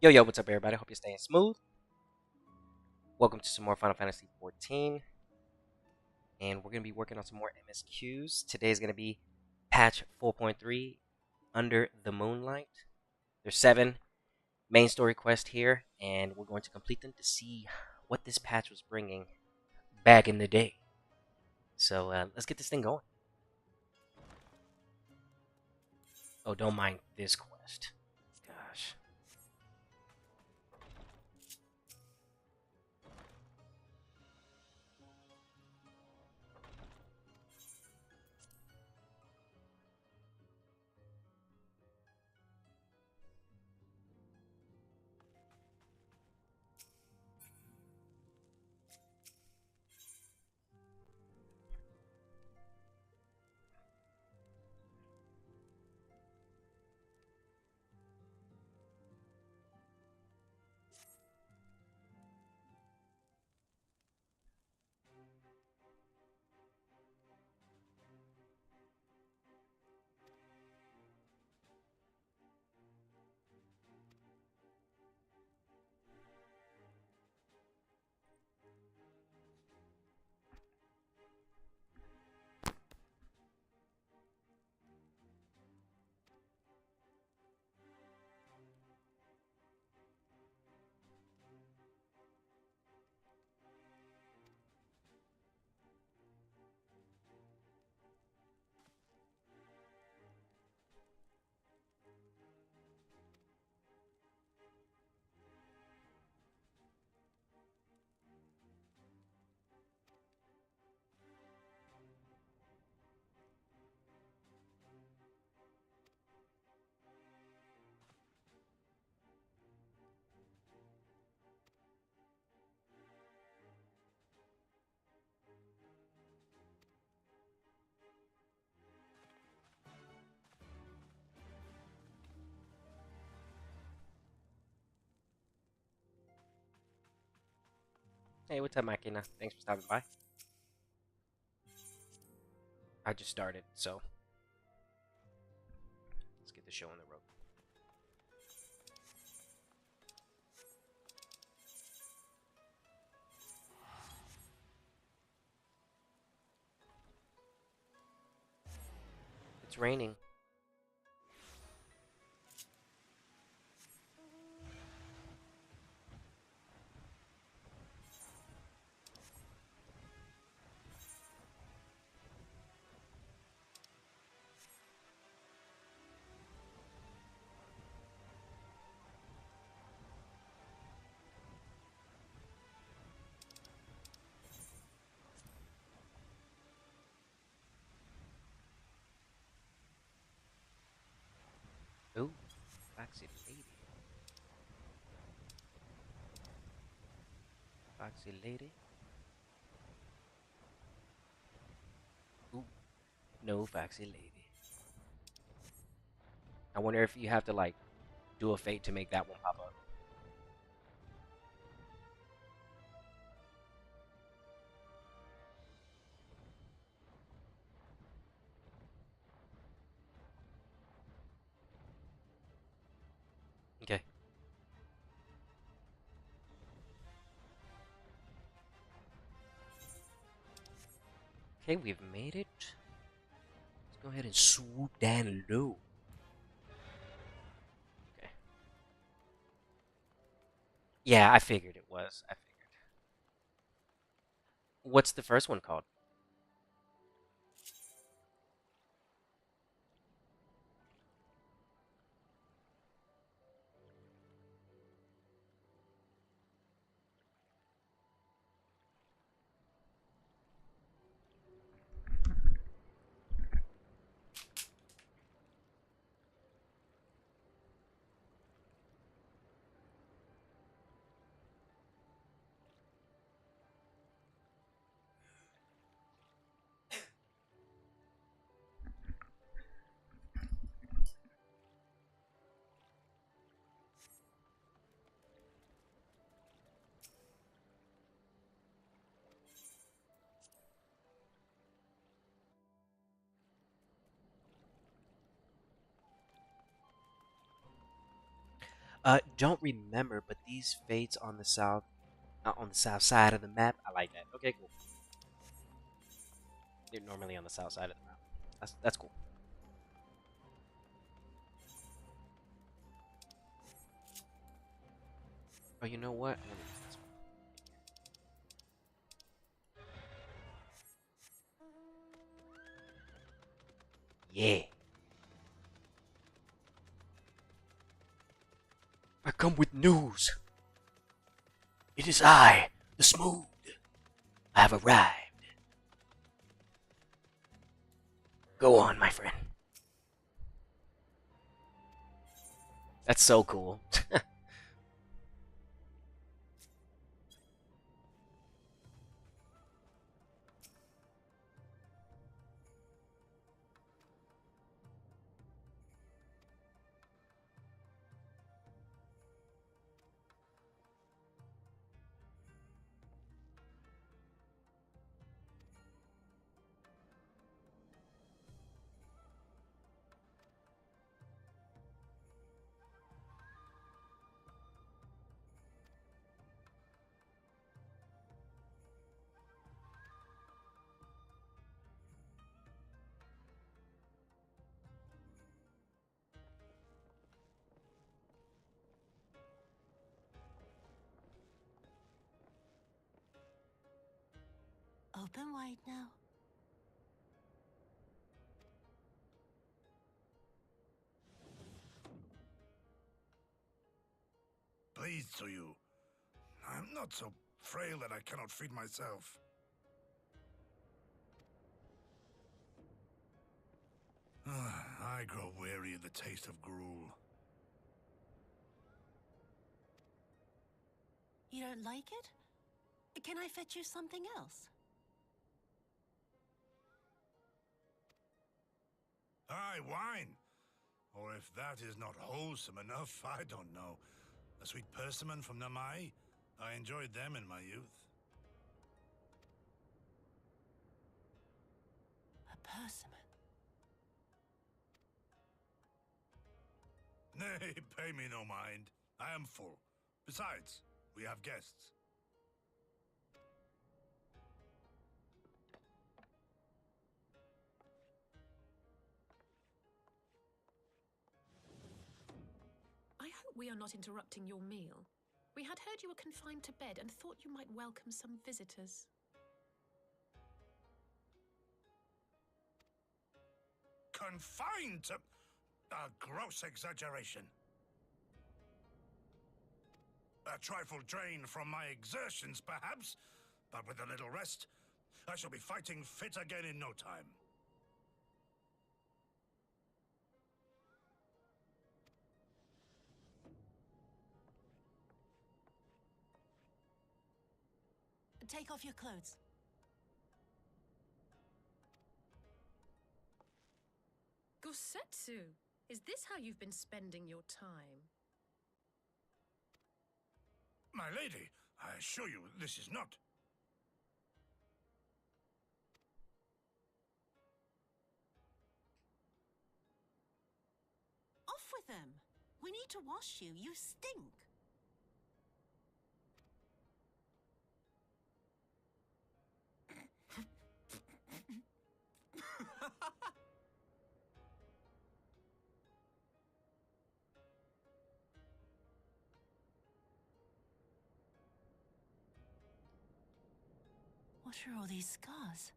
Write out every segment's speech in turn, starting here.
Yo, yo, what's up, everybody? Hope you're staying smooth. Welcome to some more Final Fantasy XIV, and we're going to be working on some more MSQs. Today is going to be patch 4.3, Under the Moonlight. There's 7 main story quests here, and we're going to complete them to see what this patch was bringing back in the day. So, let's get this thing going. Oh, don't mind this quest. Gosh. Hey, what's up, Makina? Thanks for stopping by. I just started, so let's get the show on the road. It's raining. Ooh, Foxy Lady. Foxy Lady. Ooh, no Foxy Lady. I wonder if you have to, like, do a fate to make that one pop up. Okay. Okay, we've made it. Let's go ahead and swoop down low. Okay. Yeah, I figured it was. I figured. What's the first one called? Don't remember, but these fates on the south side of the map. I like that. Okay, cool. They're normally on the south side of the map. That's cool. Oh, you know what? Let me use this one. Yeah. I come with news. It is I, the Smooth. I have arrived. Go on, my friend. That's so cool. Open wide now. Pleased to you. I'm not so frail that I cannot feed myself. I grow weary of the taste of gruel. You don't like it? Can I fetch you something else? Aye, wine. Or if that is not wholesome enough, I don't know. A sweet persimmon from Namai? I enjoyed them in my youth. A persimmon. Nay, pay me no mind. I am full. Besides, we have guests. I hope we are not interrupting your meal. We had heard you were confined to bed and thought you might welcome some visitors. Confined to... a gross exaggeration. A trifle drained from my exertions, perhaps, but with a little rest, I shall be fighting fit again in no time. Take off your clothes. Gosetsu, is this how you've been spending your time? My lady, I assure you this is not. Off with them. We need to wash you. You stink. What are all these scars?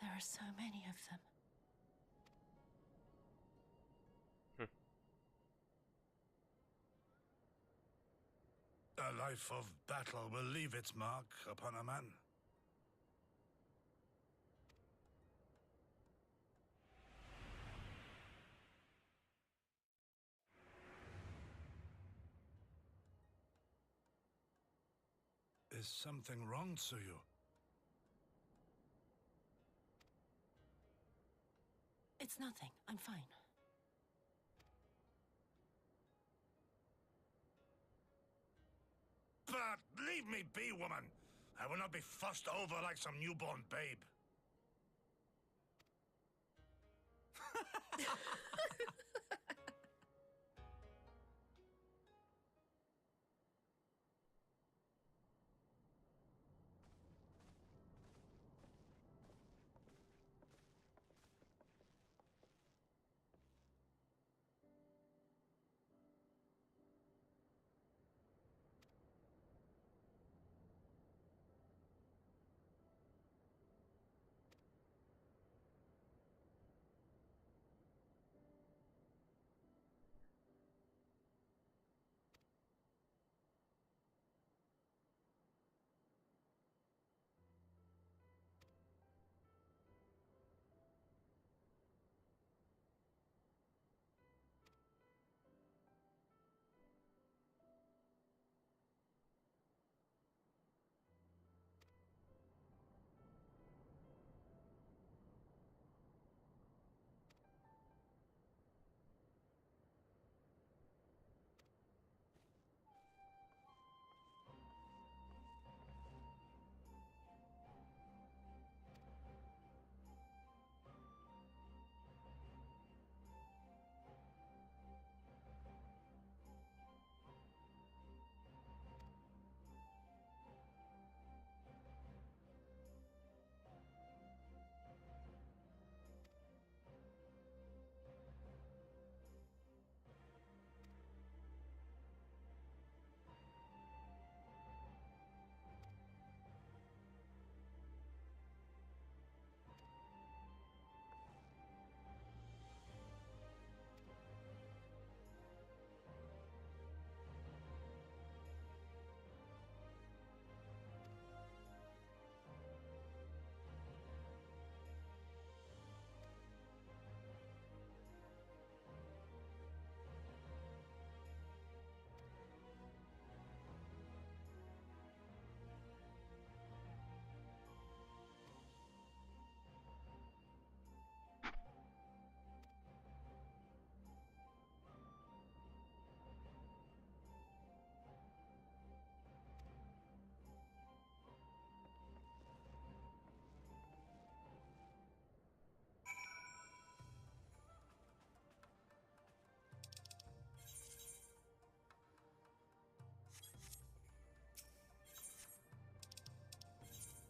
There are so many of them. A life of battle will leave its mark upon a man. Is something wrong, Tsuyu? It's nothing. I'm fine. But leave me be, woman. I will not be fussed over like some newborn babe.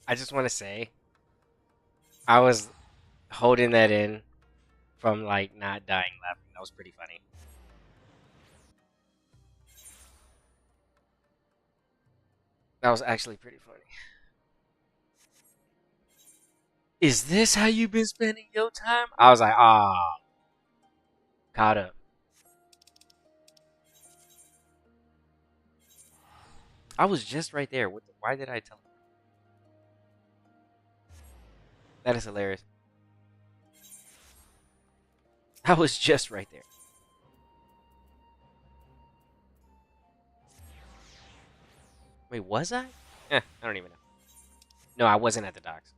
I just want to say, I was holding that in from like not dying laughing. That was pretty funny. That was actually pretty funny. Is this how you've been spending your time? I was like, ah, caught up. I was just right there. Why did I tell him? That is hilarious. I was just right there. Wait, was I? I don't even know. No, I wasn't at the docks.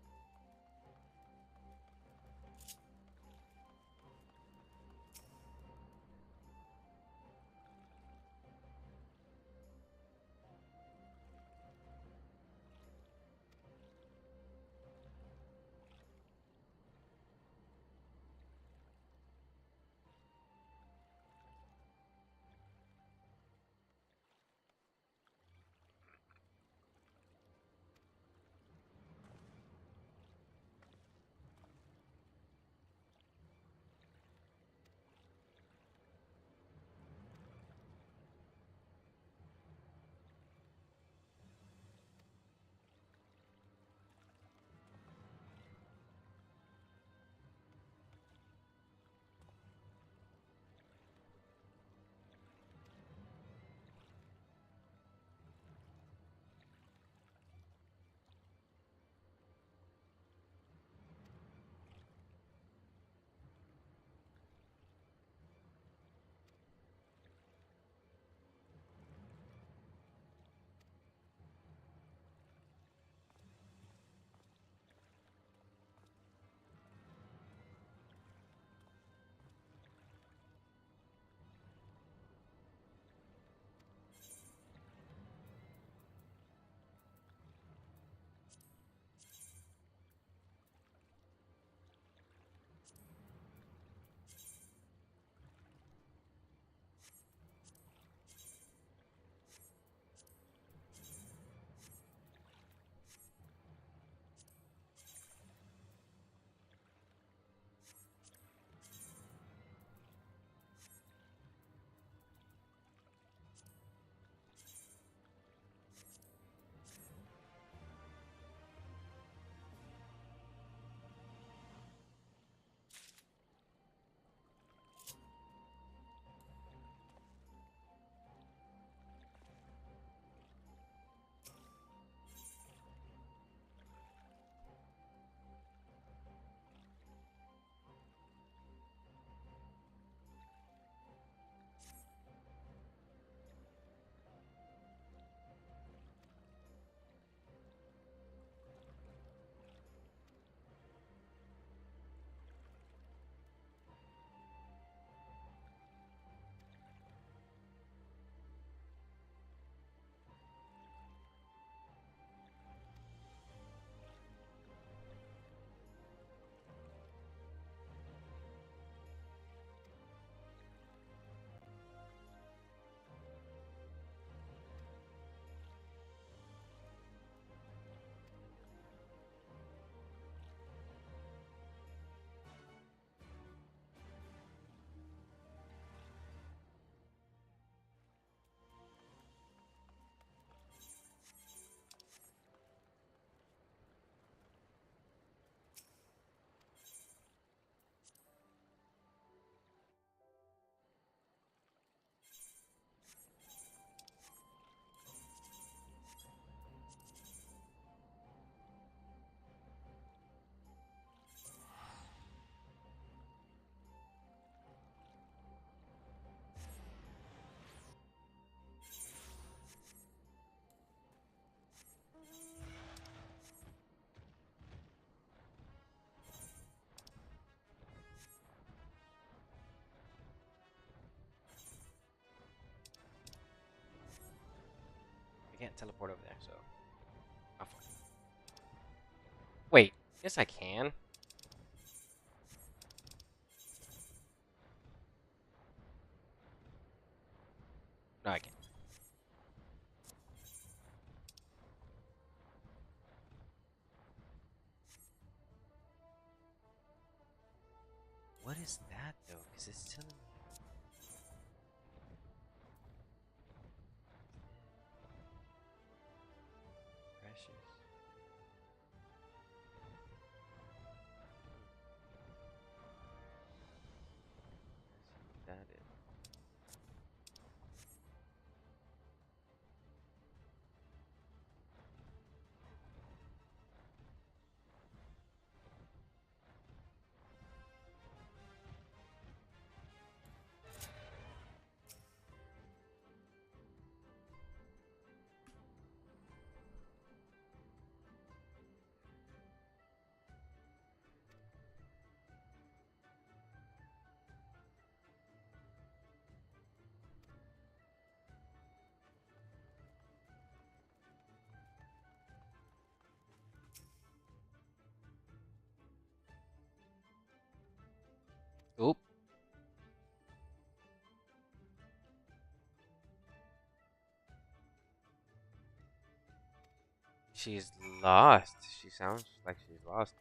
I can't teleport over there, so I'm fine. Wait, yes I can. No, I can't. Is it still in? Precious. Let's see what that is. Oop. She's lost. She sounds like she's lost.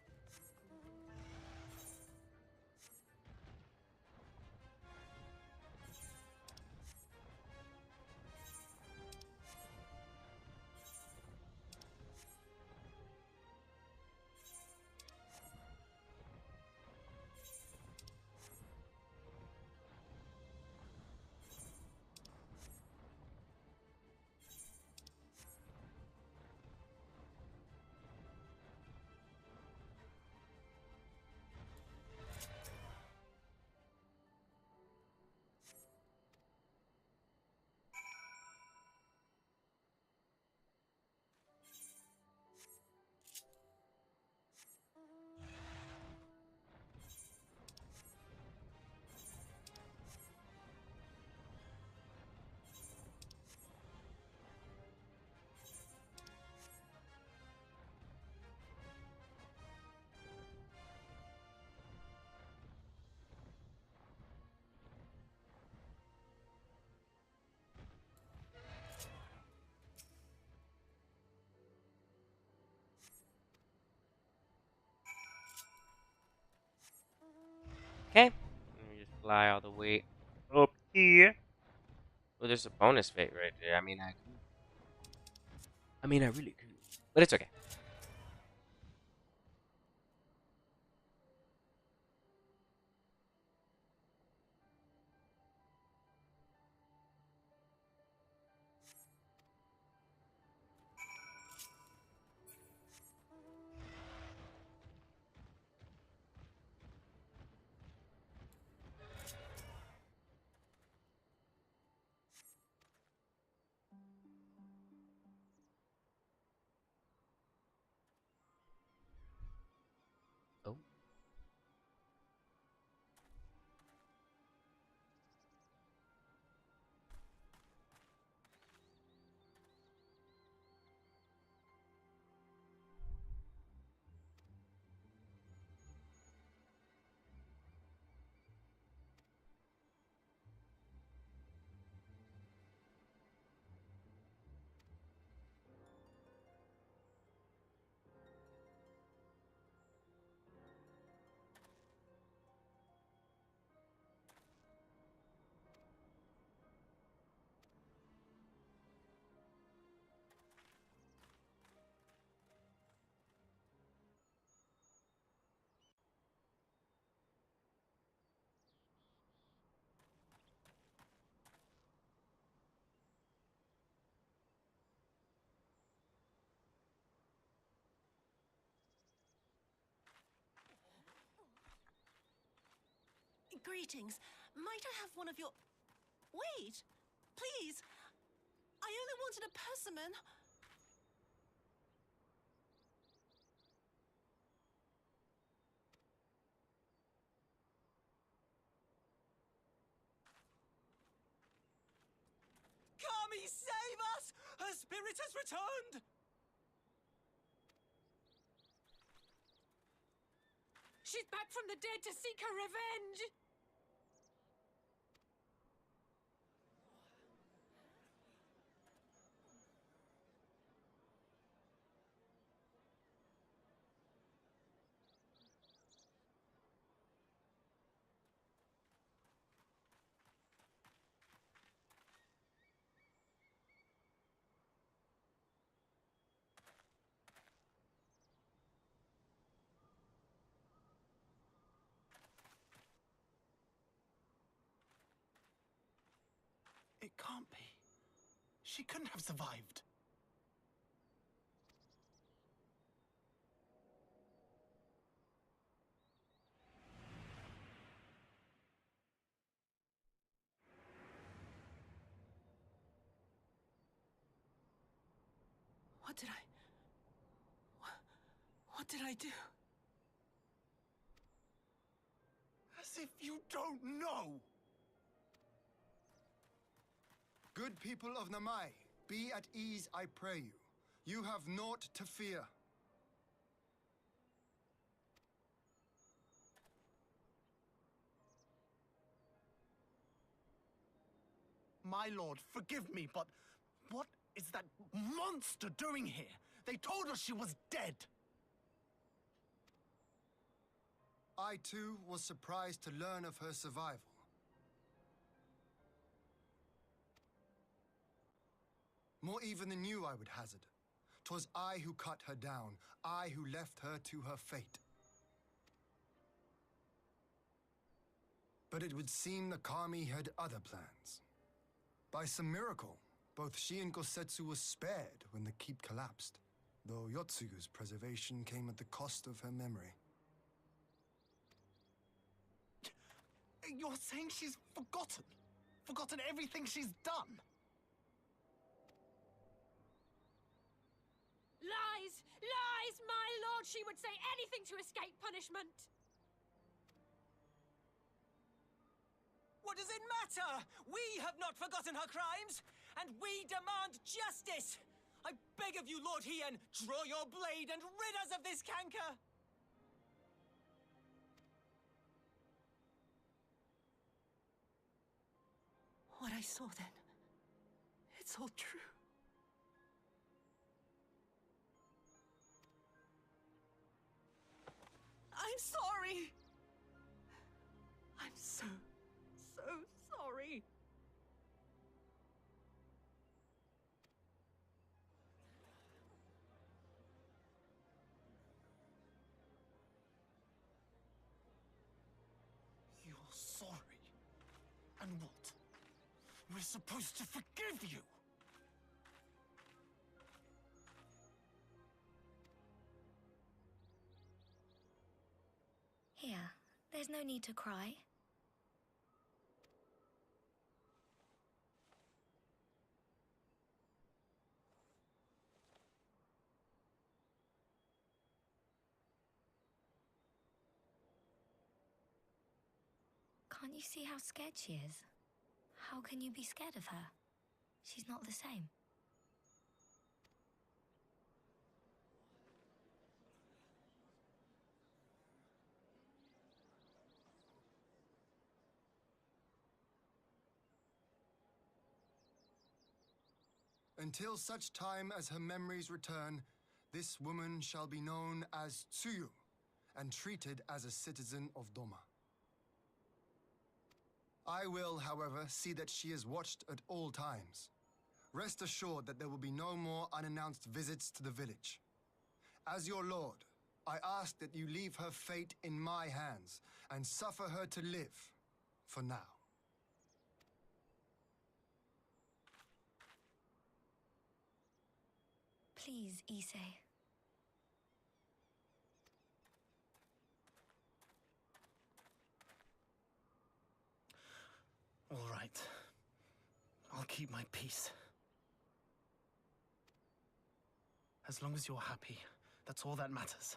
Okay. Let me just fly all the way up here. Well, there's a bonus fate right there. I mean, I really could. But it's okay. Oh. Greetings. Might I have one of your... Wait! Please! I only wanted a persimmon. Kami, save us! Her spirit has returned! She's back from the dead to seek her revenge! She couldn't have survived. What did I do? As if you don't know! Good people of Namai, be at ease, I pray you. You have naught to fear. My lord, forgive me, but what is that monster doing here? They told us she was dead. I too was surprised to learn of her survival. More even than you, I would hazard. 'Twas I who cut her down, I who left her to her fate. But it would seem the Kami had other plans. By some miracle, both she and Gosetsu were spared when the keep collapsed, though Yotsugu's preservation came at the cost of her memory. You're saying she's forgotten? Forgotten everything she's done? Lies! Lies, my lord! She would say anything to escape punishment! What does it matter? We have not forgotten her crimes, and we demand justice! I beg of you, Lord Hien, draw your blade and rid us of this canker! What I saw then, it's all true. I'm sorry. I'm so sorry. You're sorry? And what? We're supposed to forgive you? Here, there's no need to cry. Can't you see how scared she is? How can you be scared of her? She's not the same. Until such time as her memories return, this woman shall be known as Tsuyu, and treated as a citizen of Doma. I will, however, see that she is watched at all times. Rest assured that there will be no more unannounced visits to the village. As your lord, I ask that you leave her fate in my hands, and suffer her to live, for now. Please, Issei. All right. I'll keep my peace. As long as you're happy, that's all that matters.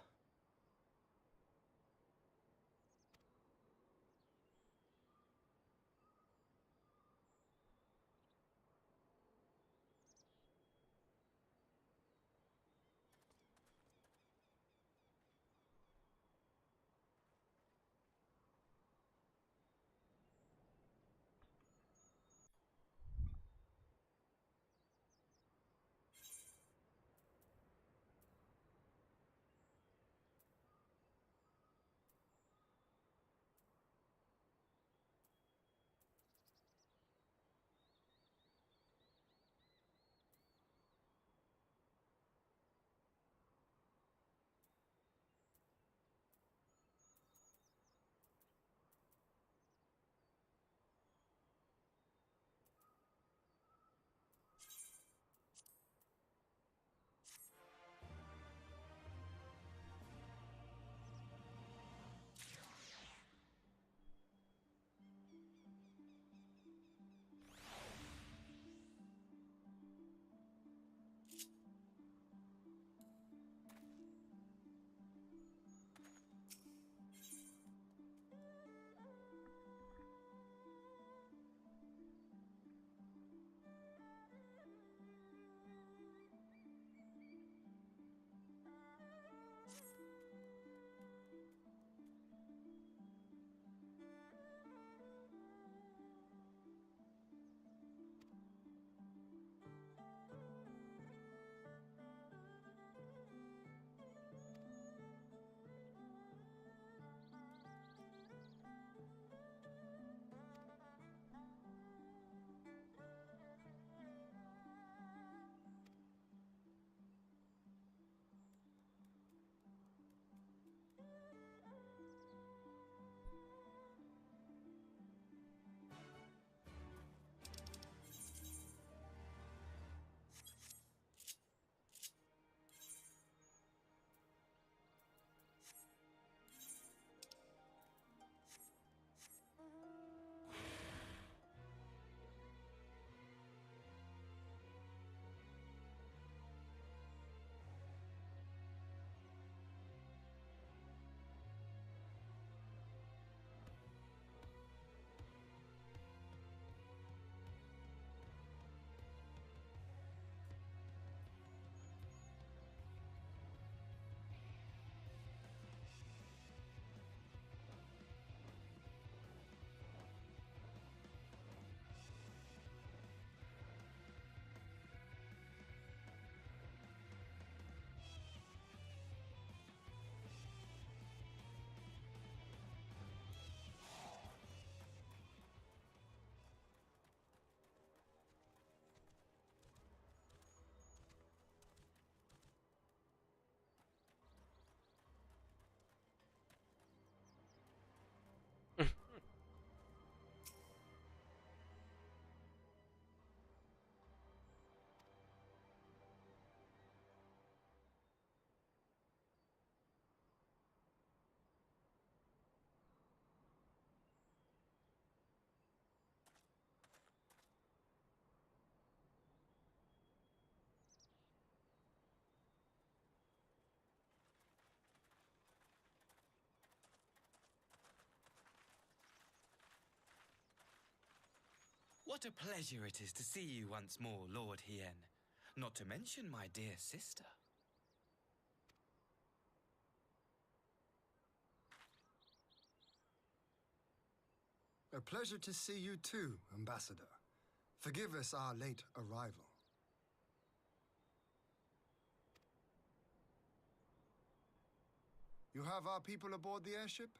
What a pleasure it is to see you once more, Lord Hien. Not to mention my dear sister. A pleasure to see you too, Ambassador. Forgive us our late arrival. You have our people aboard the airship?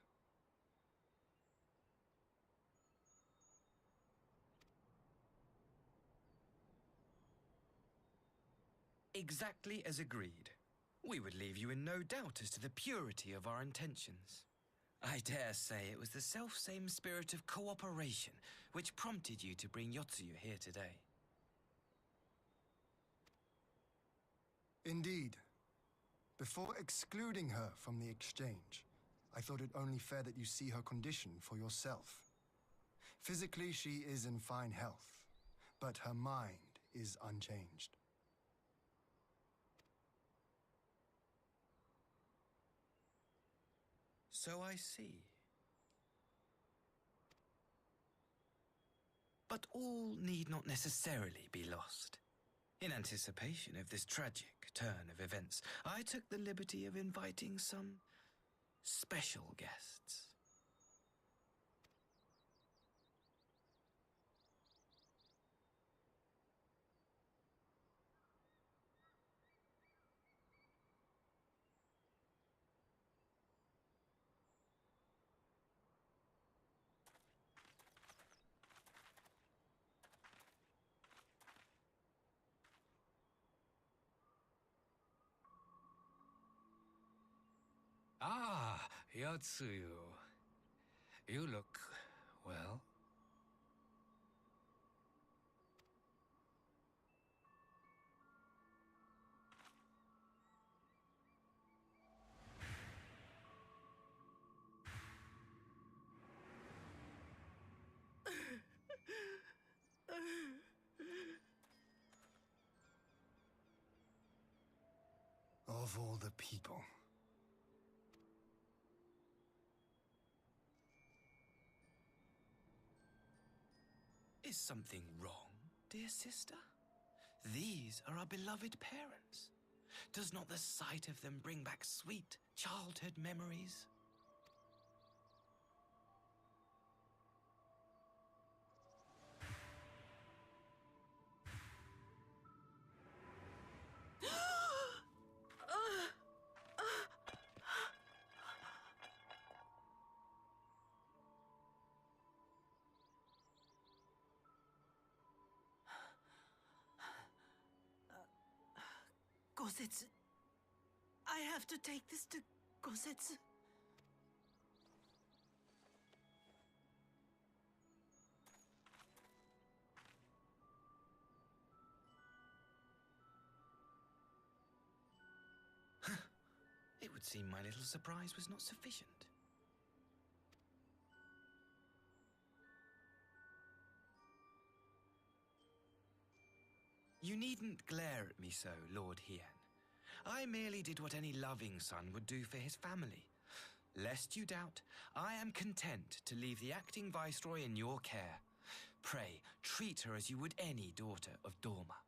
Exactly as agreed. We would leave you in no doubt as to the purity of our intentions. I dare say it was the self-same spirit of cooperation which prompted you to bring Yotsuyu here today. Indeed. Before excluding her from the exchange, I thought it only fair that you see her condition for yourself. Physically, she is in fine health, but her mind is unchanged. So I see. But all need not necessarily be lost. In anticipation of this tragic turn of events, I took the liberty of inviting some special guests. Ah, Yotsuyu. You look, well. Of all the people. Is something wrong, dear sister? These are our beloved parents. Does not the sight of them bring back sweet childhood memories? Gosetsu. I have to take this to Gosetsu. It would seem my little surprise was not sufficient. You needn't glare at me so, Lord Hien. I merely did what any loving son would do for his family. Lest you doubt, I am content to leave the acting viceroy in your care. Pray, treat her as you would any daughter of Dorma.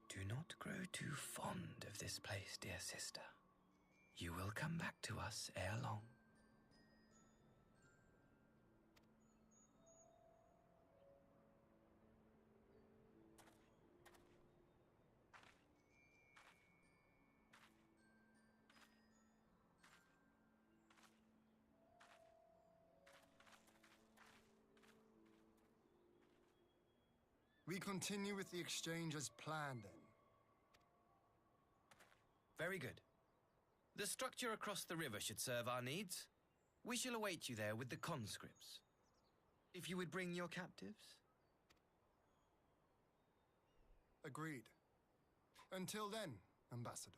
Do not grow too fond of this place, dear sister. You will come back to us ere long. We continue with the exchange as planned, then. Very good. The structure across the river should serve our needs. We shall await you there with the conscripts. If you would bring your captives. Agreed. Until then, Ambassador.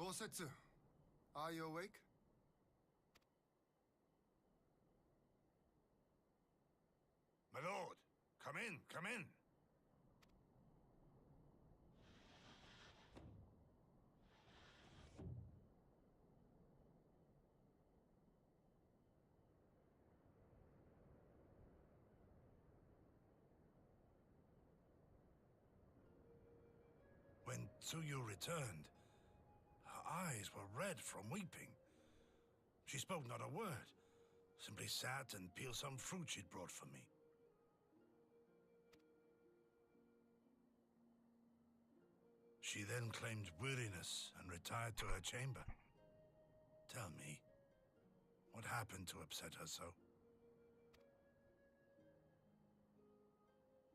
Gosetsu, are you awake? My lord, come in, come in. When Tsuyu returned, her eyes were red from weeping. She spoke not a word, simply sat and peeled some fruit she'd brought for me. She then claimed weariness and retired to her chamber. Tell me, what happened to upset her so?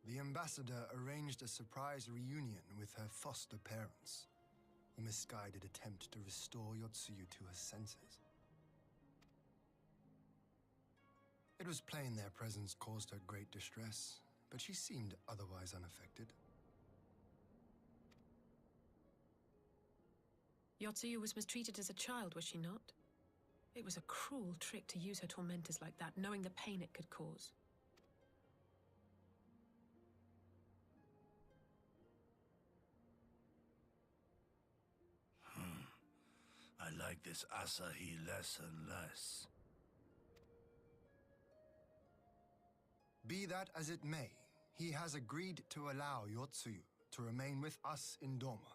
The ambassador arranged a surprise reunion with her foster parents. A misguided attempt to restore Yotsuyu to her senses. It was plain their presence caused her great distress, but she seemed otherwise unaffected. Yotsuyu was mistreated as a child, was she not? It was a cruel trick to use her tormentors like that, knowing the pain it could cause. I like this Asahi less and less. Be that as it may, he has agreed to allow Yotsuyu to remain with us in Doma.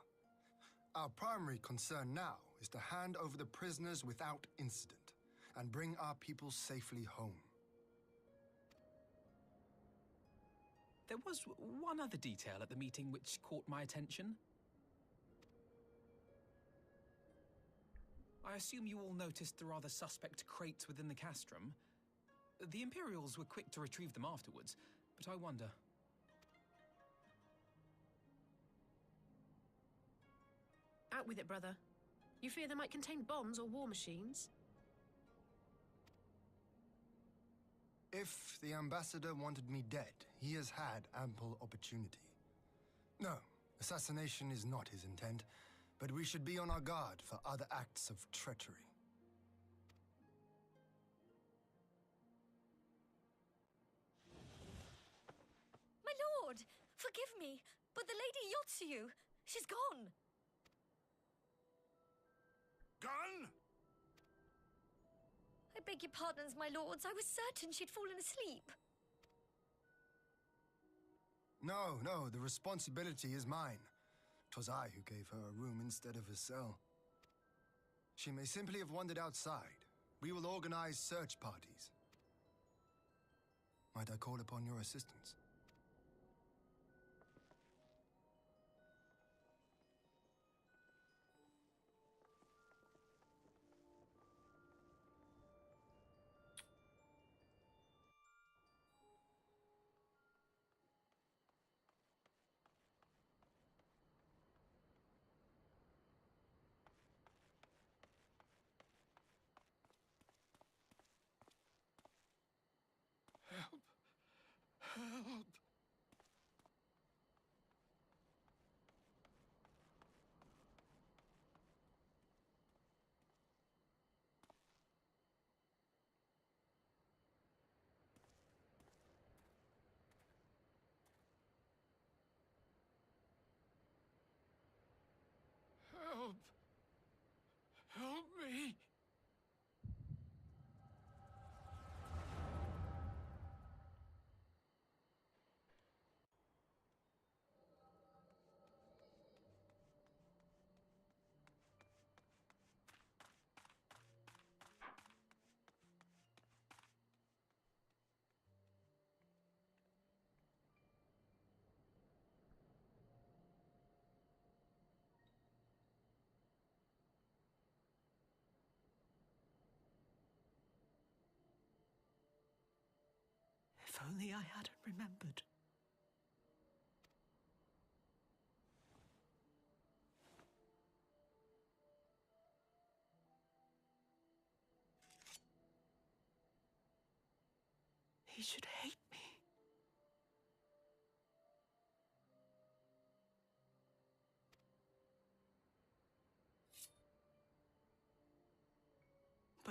Our primary concern now is to hand over the prisoners without incident and bring our people safely home. There was one other detail at the meeting which caught my attention. I assume you all noticed the rather suspect crates within the castrum. The Imperials were quick to retrieve them afterwards, but I wonder. Out with it, brother. You fear they might contain bombs or war machines? If the ambassador wanted me dead, he has had ample opportunity. No, assassination is not his intent, but we should be on our guard for other acts of treachery. My lord! Forgive me, but the Lady Yotsuyu, she's gone! Gone? I beg your pardons, my lords. I was certain she'd fallen asleep. No, no, the responsibility is mine. 'Twas I who gave her a room instead of a cell. She may simply have wandered outside. We will organize search parties. Might I call upon your assistance? Help! Help! Help! Help me! If only I hadn't remembered. He should hate me.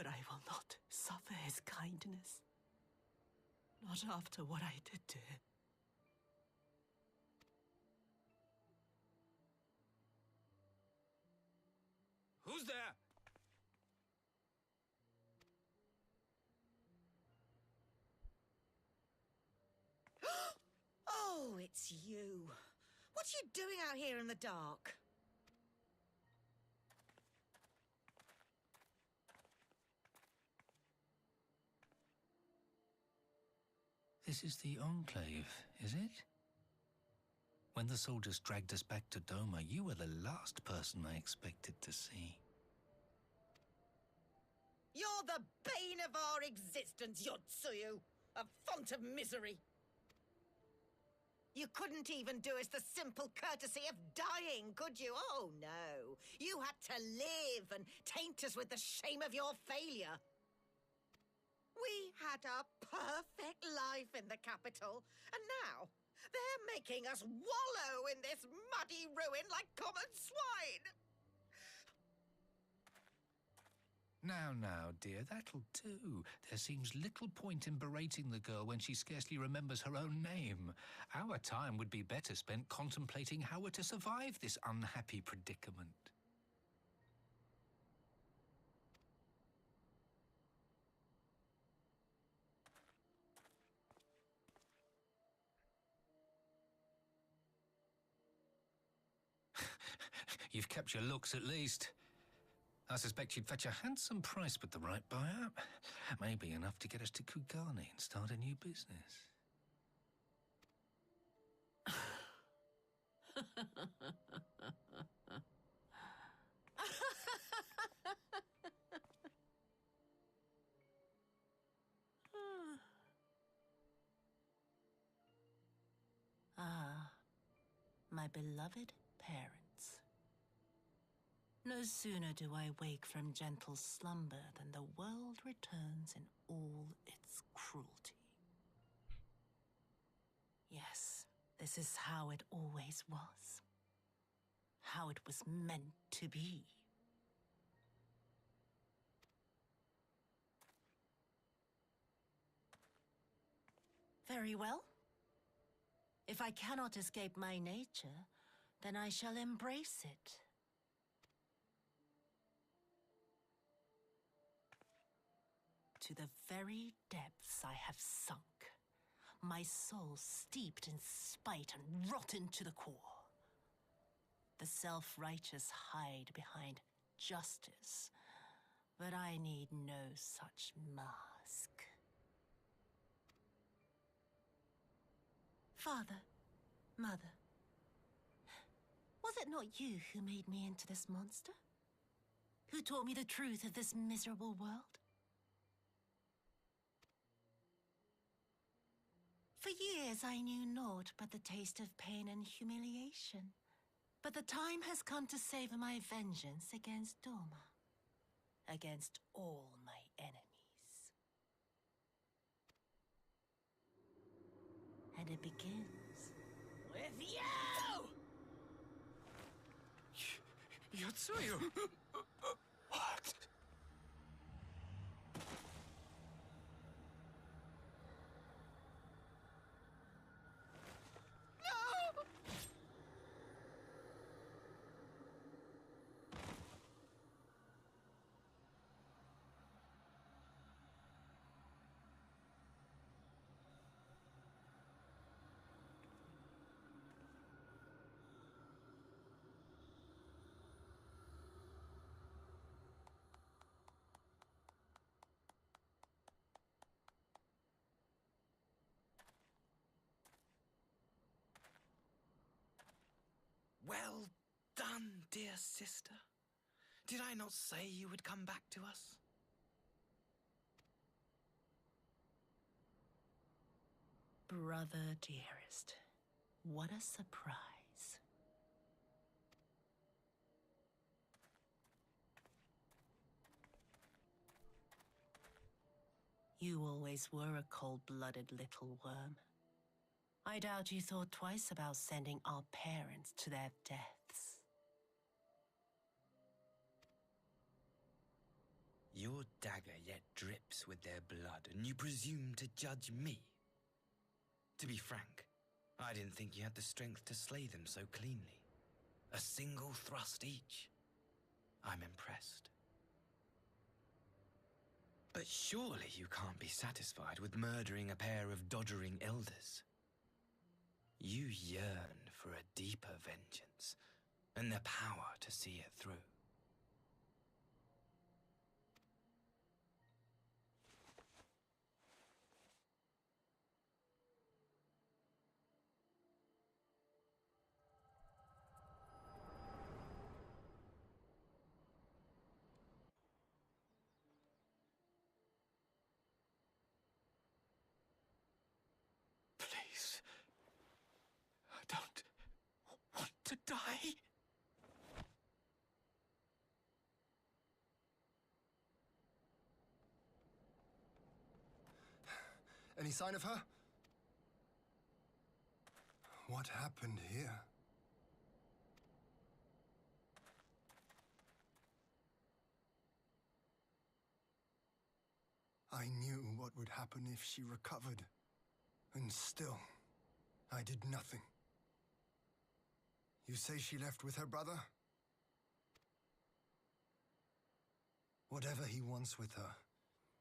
But I will not suffer his kindness. Not after what I did to him. Who's there? Oh, it's you. What are you doing out here in the dark? This is the Enclave, is it? When the soldiers dragged us back to Doma, you were the last person I expected to see. You're the bane of our existence, Yotsuyu! A font of misery! You couldn't even do us the simple courtesy of dying, could you? Oh, no. You had to live and taint us with the shame of your failure. We had a perfect life in the capital, and now they're making us wallow in this muddy ruin like common swine! Now, dear, that'll do. There seems little point in berating the girl when she scarcely remembers her own name. Our time would be better spent contemplating how we're to survive this unhappy predicament. You've kept your looks, at least. I suspect you'd fetch a handsome price with the right buyer. Maybe enough to get us to Kugane and start a new business. Ah, my beloved parents. No sooner do I wake from gentle slumber than the world returns in all its cruelty. Yes, this is how it always was. How it was meant to be. Very well. If I cannot escape my nature, then I shall embrace it. To the very depths I have sunk, my soul steeped in spite and rotten to the core. The self-righteous hide behind justice, but I need no such mask. Father, Mother, was it not you who made me into this monster? Who taught me the truth of this miserable world? For years I knew naught but the taste of pain and humiliation. But the time has come to savor my vengeance against Doma. Against all my enemies. And it begins with you! Yotsuyu! What? Well done, dear sister. Did I not say you would come back to us? Brother dearest, what a surprise. You always were a cold-blooded little worm. I doubt you thought twice about sending our parents to their deaths. Your dagger yet drips with their blood, and you presume to judge me? To be frank, I didn't think you had the strength to slay them so cleanly. A single thrust each. I'm impressed. But surely you can't be satisfied with murdering a pair of doddering elders. You yearn for a deeper vengeance, and the power to see it through. Please. I don't want to die. Any sign of her? What happened here? I knew what would happen if she recovered. And still, I did nothing. You say she left with her brother? Whatever he wants with her,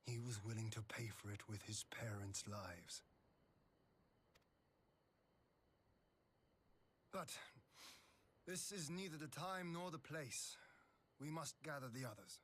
he was willing to pay for it with his parents' lives. But this is neither the time nor the place. We must gather the others.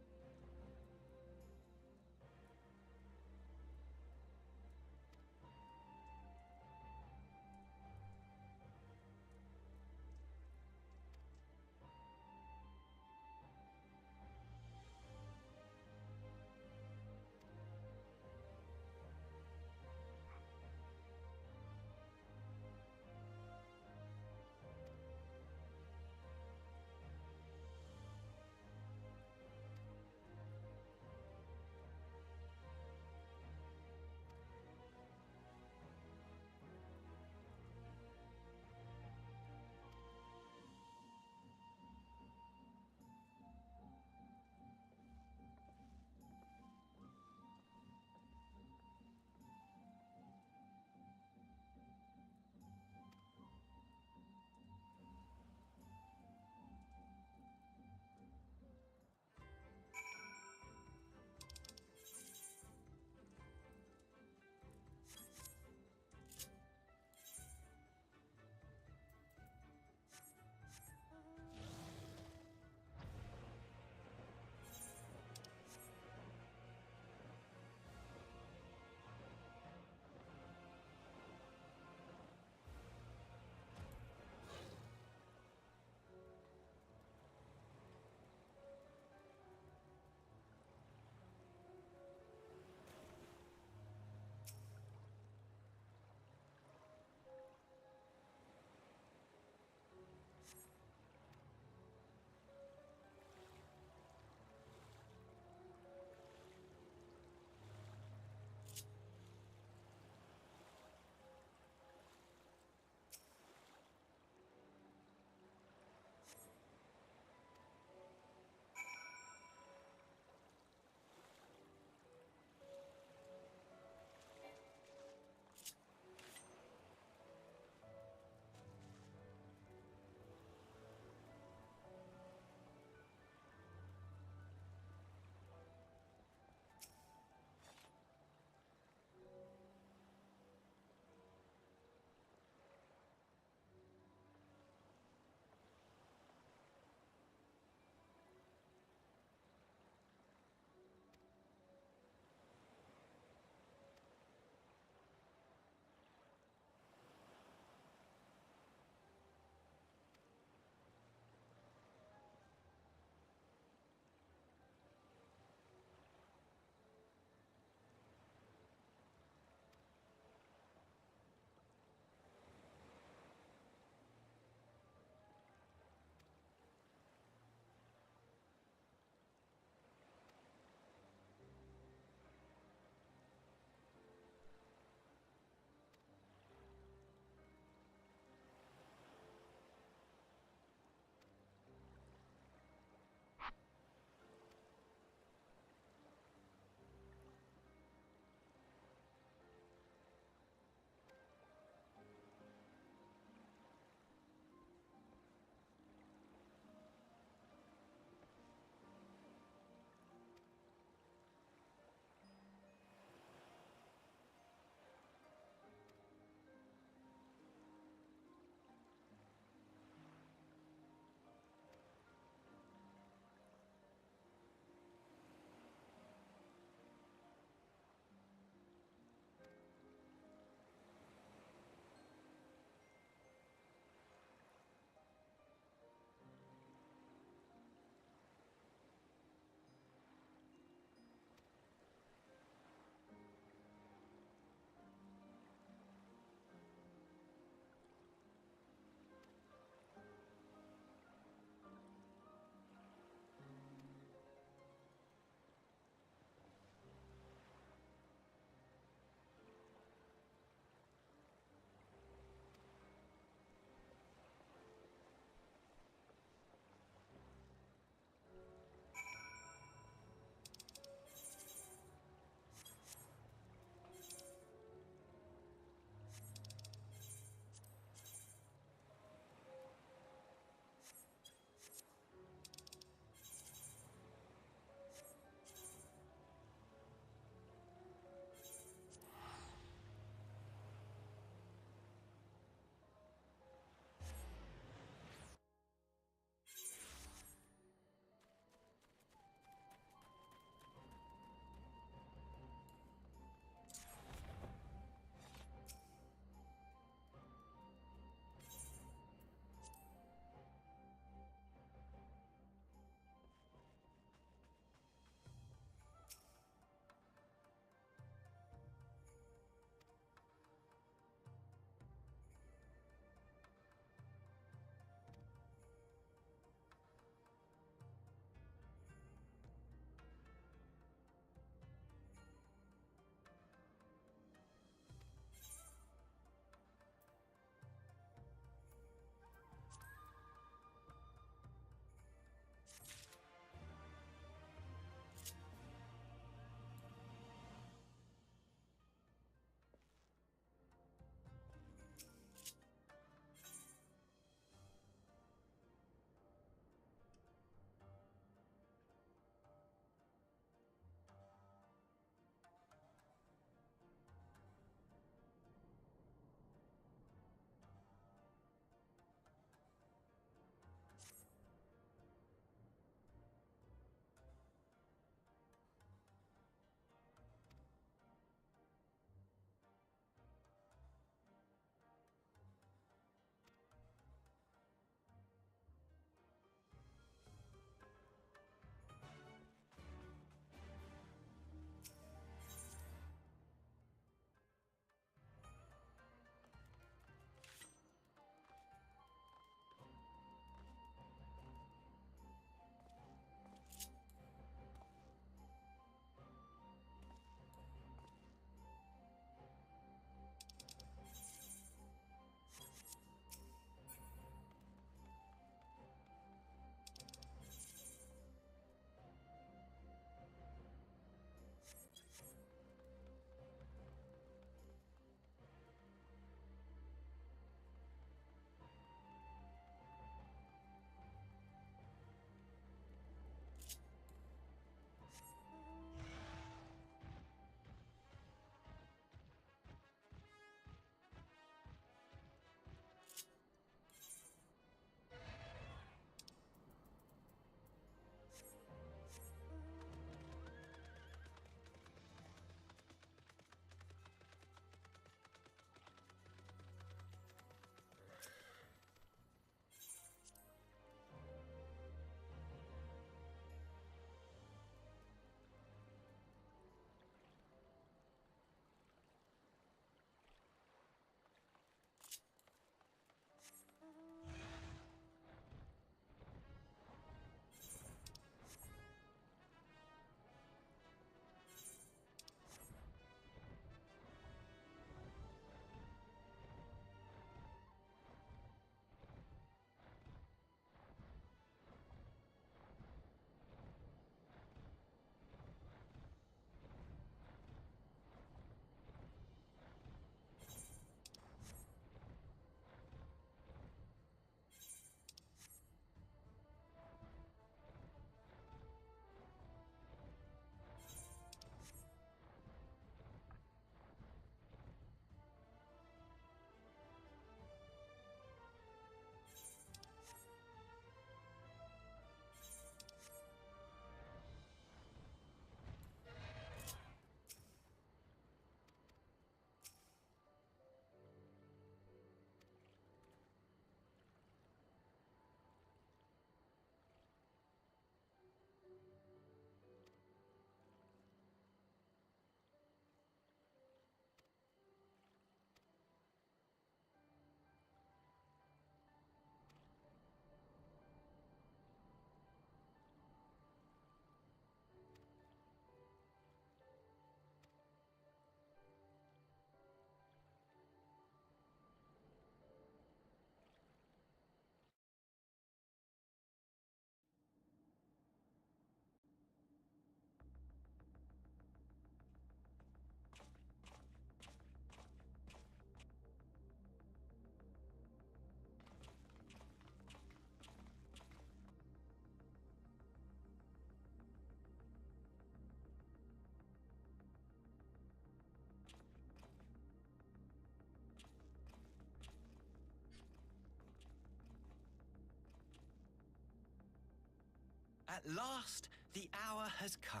At last, the hour has come.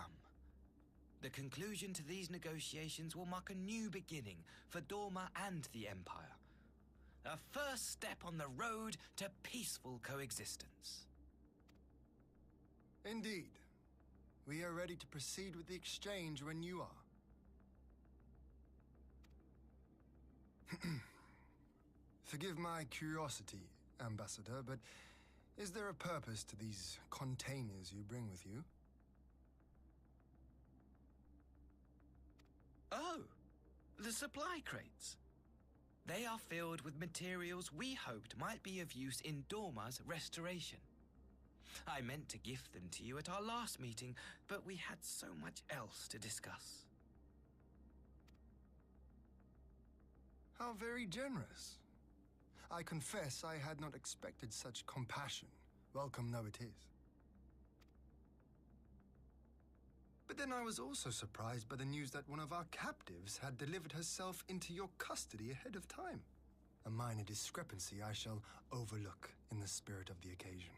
The conclusion to these negotiations will mark a new beginning for Dorma and the Empire. A first step on the road to peaceful coexistence. Indeed. We are ready to proceed with the exchange when you are. Forgive my curiosity, Ambassador, but is there a purpose to these containers you bring with you? Oh, the supply crates. They are filled with materials we hoped might be of use in Dorma's restoration. I meant to gift them to you at our last meeting, but we had so much else to discuss. How very generous. I confess I had not expected such compassion, welcome though it is. But then I was also surprised by the news that one of our captives had delivered herself into your custody ahead of time. A minor discrepancy I shall overlook in the spirit of the occasion.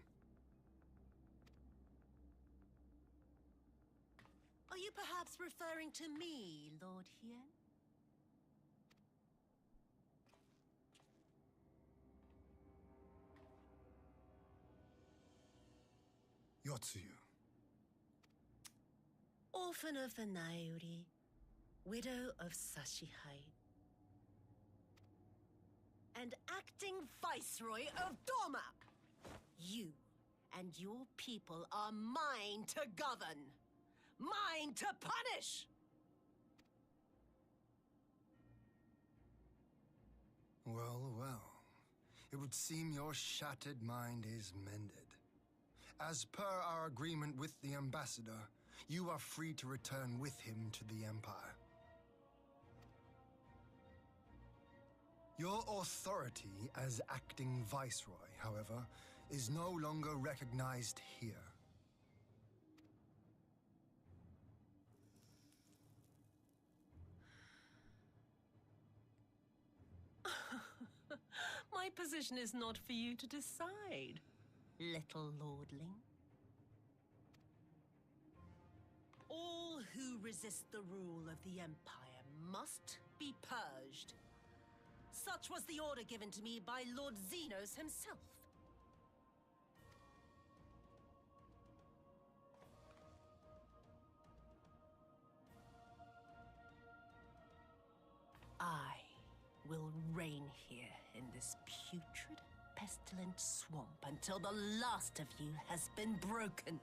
Are you perhaps referring to me, Lord Hien? Yotsuyu. Orphan of the Naori, widow of Sashihai, and acting Viceroy of Dorma. You and your people are mine to govern, mine to punish! Well, well. It would seem your shattered mind is mended. As per our agreement with the Ambassador, you are free to return with him to the Empire. Your authority as acting Viceroy, however, is no longer recognized here. My position is not for you to decide, little lordling. All who resist the rule of the Empire must be purged. Such was the order given to me by Lord Xenos himself. I will reign here in this putrid, pestilent swamp until the last of you has been broken.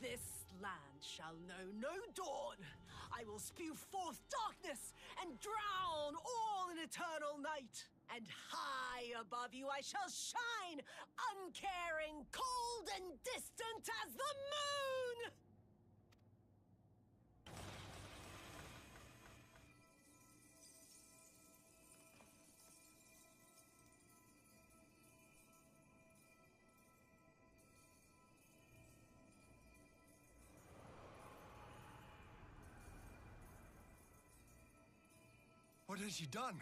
This land shall know no dawn. I will spew forth darkness and drown all in eternal night. And high above you I shall shine, uncaring, cold and distant as the moon! What has she done?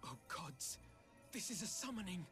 Oh gods, this is a summoning.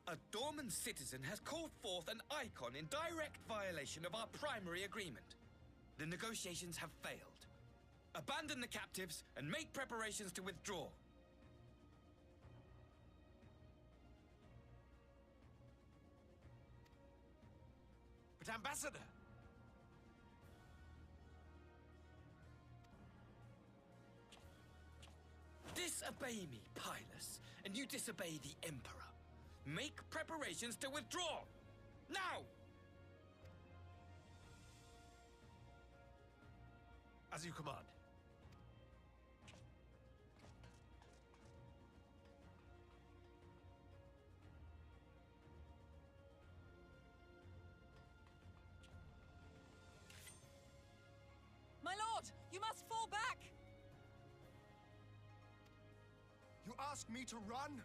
A Dorman citizen has called forth an icon in direct violation of our primary agreement. The negotiations have failed. Abandon the captives and make preparations to withdraw. But Ambassador! Disobey me, Pilus, and you disobey the Emperor. Make preparations to withdraw! Now! As you command. My lord, you must fall back! You ask me to run?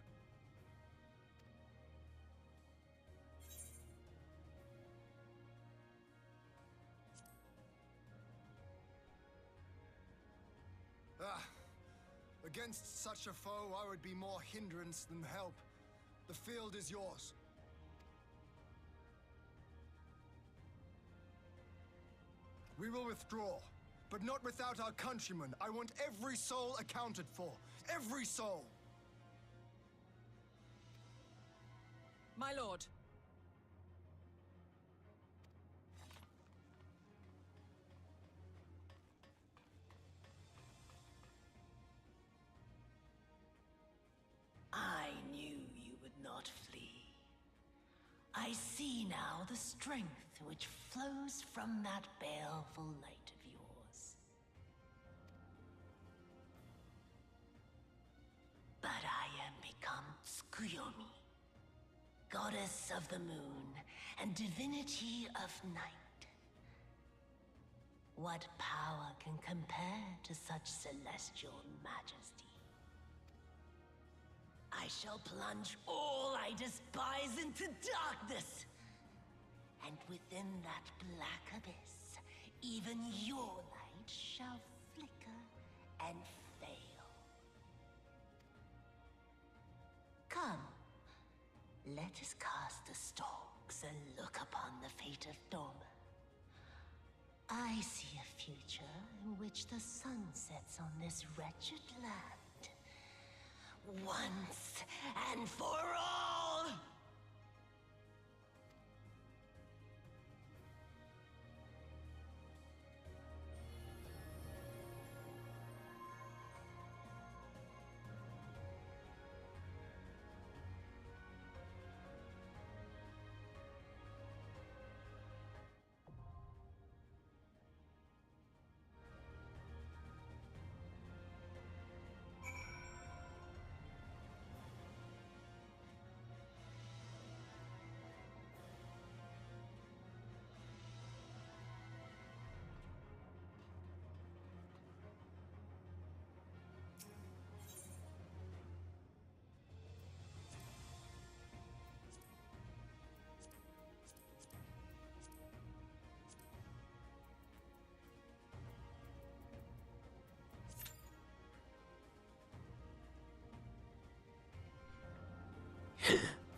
Against such a foe, I would be more hindrance than help. The field is yours. We will withdraw, but not without our countrymen. I want every soul accounted for. Every soul! My lord. I knew you would not flee. I see now the strength which flows from that baleful light of yours. But I am become Tsukuyomi, goddess of the moon and divinity of night. What power can compare to such celestial majesty? I shall plunge all I despise into darkness. And within that black abyss, even your light shall flicker and fail. Come, let us cast the stalks and look upon the fate of Dorma. I see a future in which the sun sets on this wretched land. Once and for all!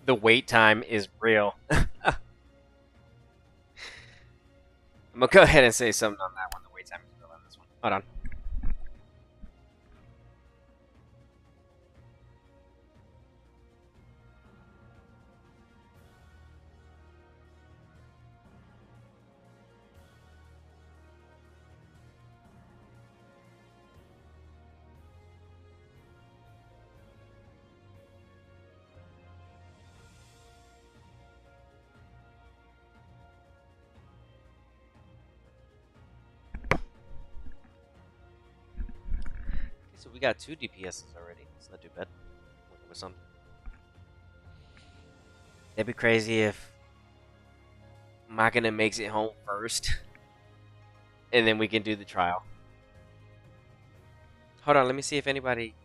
The wait time is real. I'm gonna go ahead and say something on that one. The wait time is real on this one. Hold on. So we got 2 DPSs already. It's not too bad. Working with some. It'd be crazy if Machina makes it home first, and then we can do the trial. Hold on, let me see if anybody.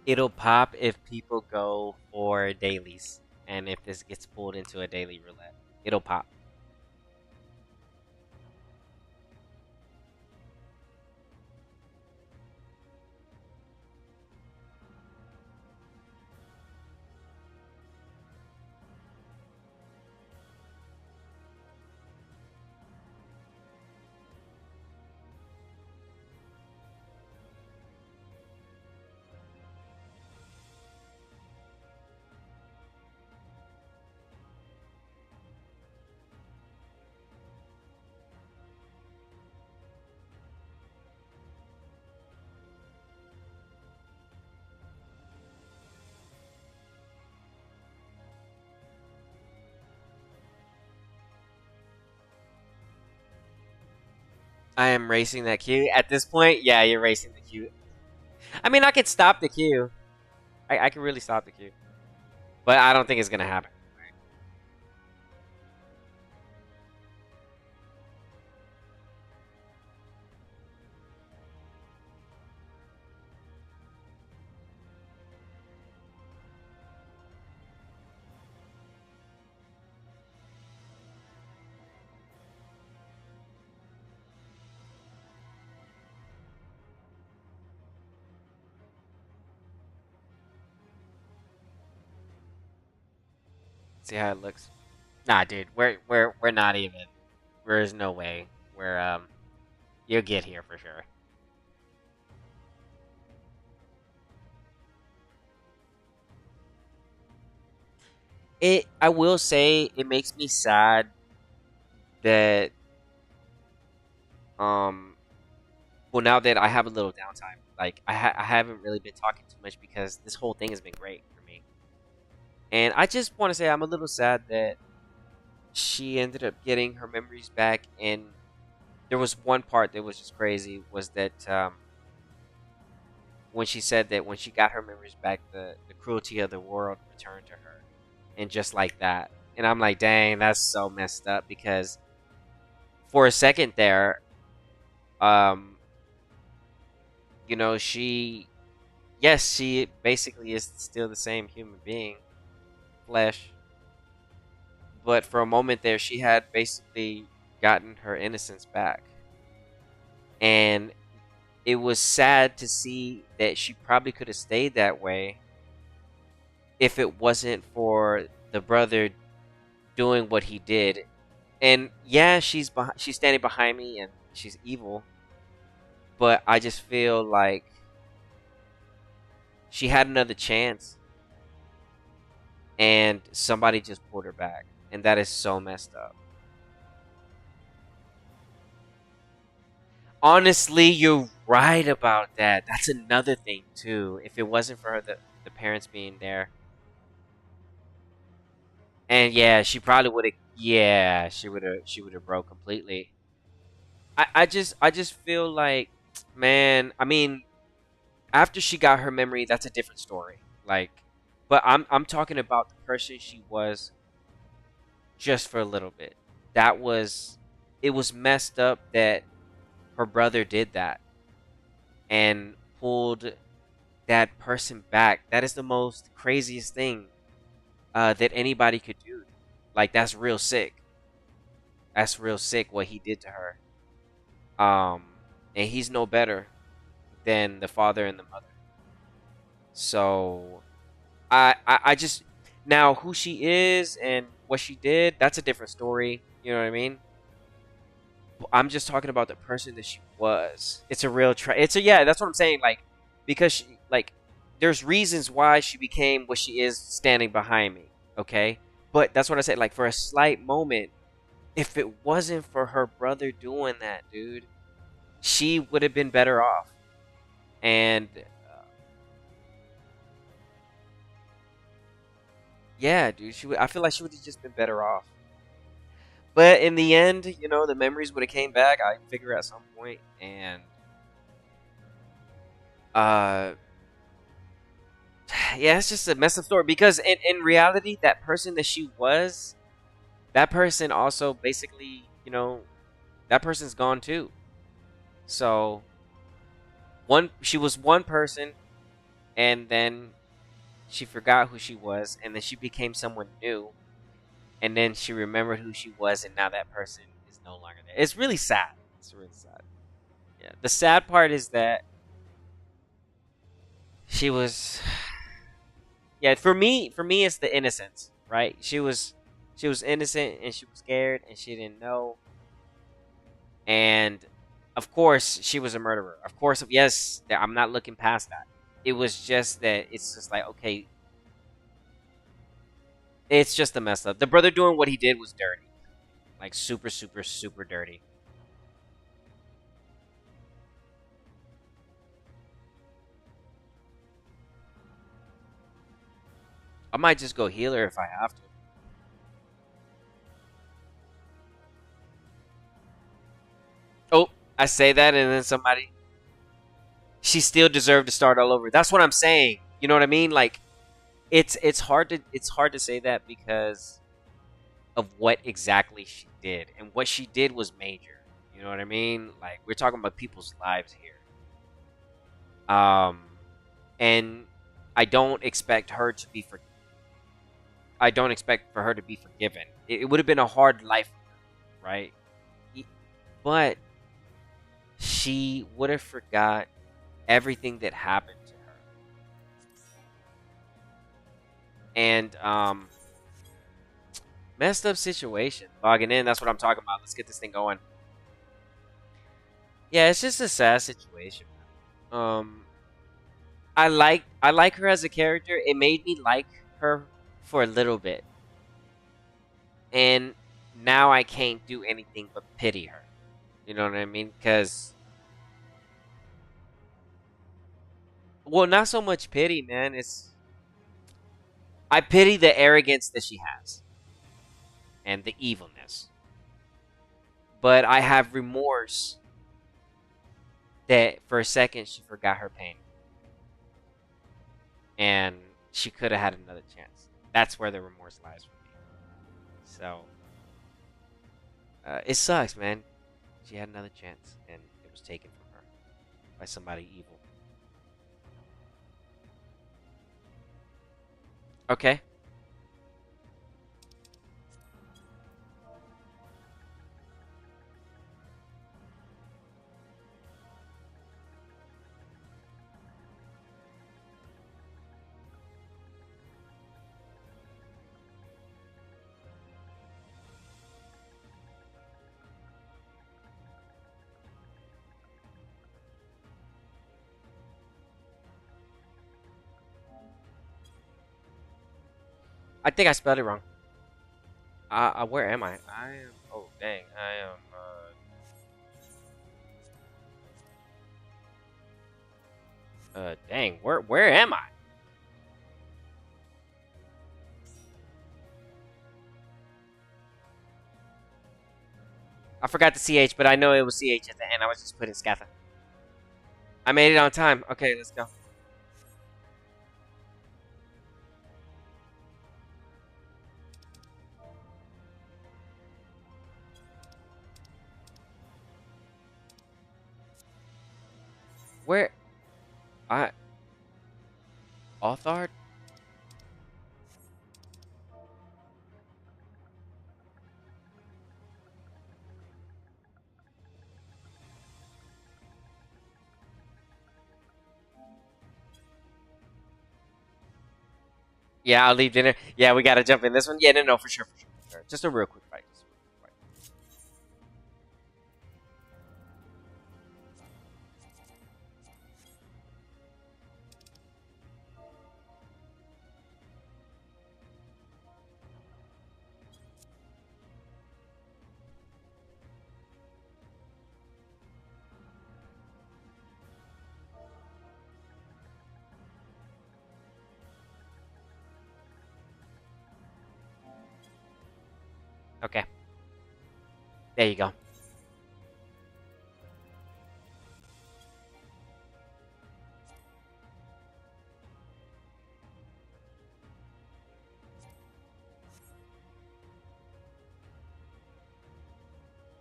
It'll pop if people go for dailies, and if this gets pulled into a daily roulette, it'll pop. I am racing that queue. At this point, yeah, you're racing the queue. I mean, I could stop the queue. I could really stop the queue. But I don't think it's going to happen. See how it looks. Nah, dude, we're not even. There's no way. You'll get here for sure. I will say it makes me sad that well, now that I have a little downtime, like I haven't really been talking too much because this whole thing has been great for me. And I just want to say I'm a little sad that she ended up getting her memories back. And there was one part that was just crazy, was that when she said that when she got her memories back, the cruelty of the world returned to her, and just like that. And I'm like, dang, that's so messed up, because for a second there, you know, yes, she basically is still the same human being, flesh. But for a moment there, she had basically gotten her innocence back. And it was sad to see that she probably could have stayed that way if it wasn't for the brother doing what he did. And yeah, she's standing behind me and she's evil, but I just feel like she had another chance and somebody just pulled her back, and that is so messed up. Honestly, you're right about that. That's another thing too. If it wasn't for her, the parents being there, and yeah, she probably would have. Yeah, she would have broke completely. I just feel like, man. I mean, after she got her memory, that's a different story. Like, but I'm talking about the person she was just for a little bit. It was messed up that her brother did that and pulled that person back. That is the most craziest thing that anybody could do. Like, that's real sick. That's real sick what he did to her. And he's no better than the father and the mother. So I just, now who she is and what she did, that's a different story. You know what I mean? I'm just talking about the person that she was. It's a real yeah, that's what I'm saying. Like, because there's reasons why she became what she is standing behind me. Okay, but that's what I said. Like, for a slight moment, if it wasn't for her brother doing that, dude, she would have been better off. And yeah, dude, I feel like she would have just been better off. But in the end, you know, the memories would have came back, I figure, at some point. And uh yeah, it's just a messed up story, because in reality, that person that she was, that person also basically, you know, that person's gone too. So she was one person and then she forgot who she was, and then she became someone new, and then she remembered who she was, and now that person is no longer there. It's really sad. It's really sad. Yeah. The sad part is that she was. Yeah, for me, it's the innocence, right? She was innocent, and she was scared, and she didn't know, and of course she was a murderer. Of course, yes, I'm not looking past that. It was just that it's just like, okay, it's just a mess up. The brother doing what he did was dirty, like super, super, super dirty. I might just go healer if I have to. Oh, I say that, and then somebody. She still deserved to start all over. That's what I'm saying. You know what I mean? Like, it's hard to say that because of what exactly she did, and what she did was major. You know what I mean? Like, we're talking about people's lives here. And I don't expect her to be for. I don't expect for her to be forgiven. It would have been a hard life, right? But she would have forgot everything that happened to her. And messed up situation. Logging in, that's what I'm talking about. Let's get this thing going. Yeah, it's just a sad situation. I like her as a character. It made me like her for a little bit. And now I can't do anything but pity her. You know what I mean? Cuz well, not so much pity, man. It's I pity the arrogance that she has and the evilness. But I have remorse that for a second she forgot her pain. And she could have had another chance. That's where the remorse lies for me. So, it sucks, man. She had another chance, and it was taken from her by somebody evil. Okay. I think I spelled it wrong. Where am I? I am. Oh, dang. I am. Dang. Where am I? I forgot the CH, but I know it was CH at the end. I was just putting Scatha. I made it on time. Okay, let's go. Where? Authard? Yeah, I'll leave dinner. Yeah, we gotta jump in this one. Yeah, no, for sure, for sure, for sure. Just a real quick fight. Just a real quick fight. Okay. There you go.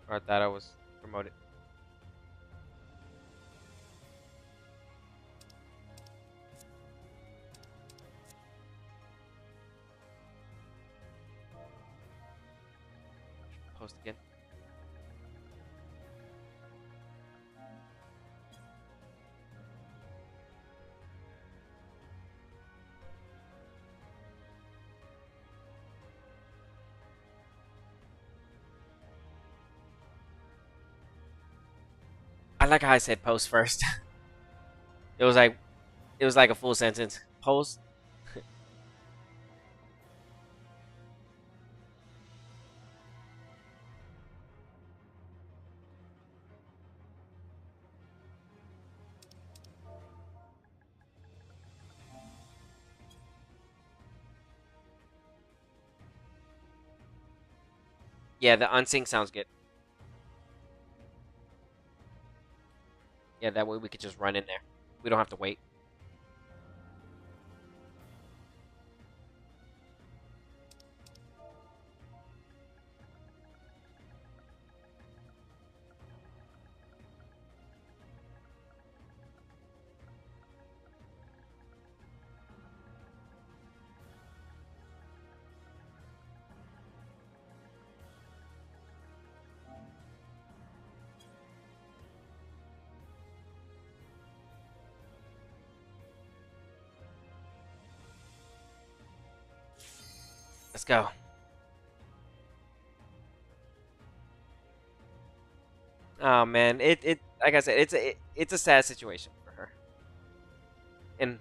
Or I thought I was promoted. post again. I like how I said post first. it was like a full sentence. Post. Yeah, the unsync sounds good. Yeah, that way we could just run in there. We don't have to wait. Let's go. Oh man, it like I said, it's a sad situation for her, and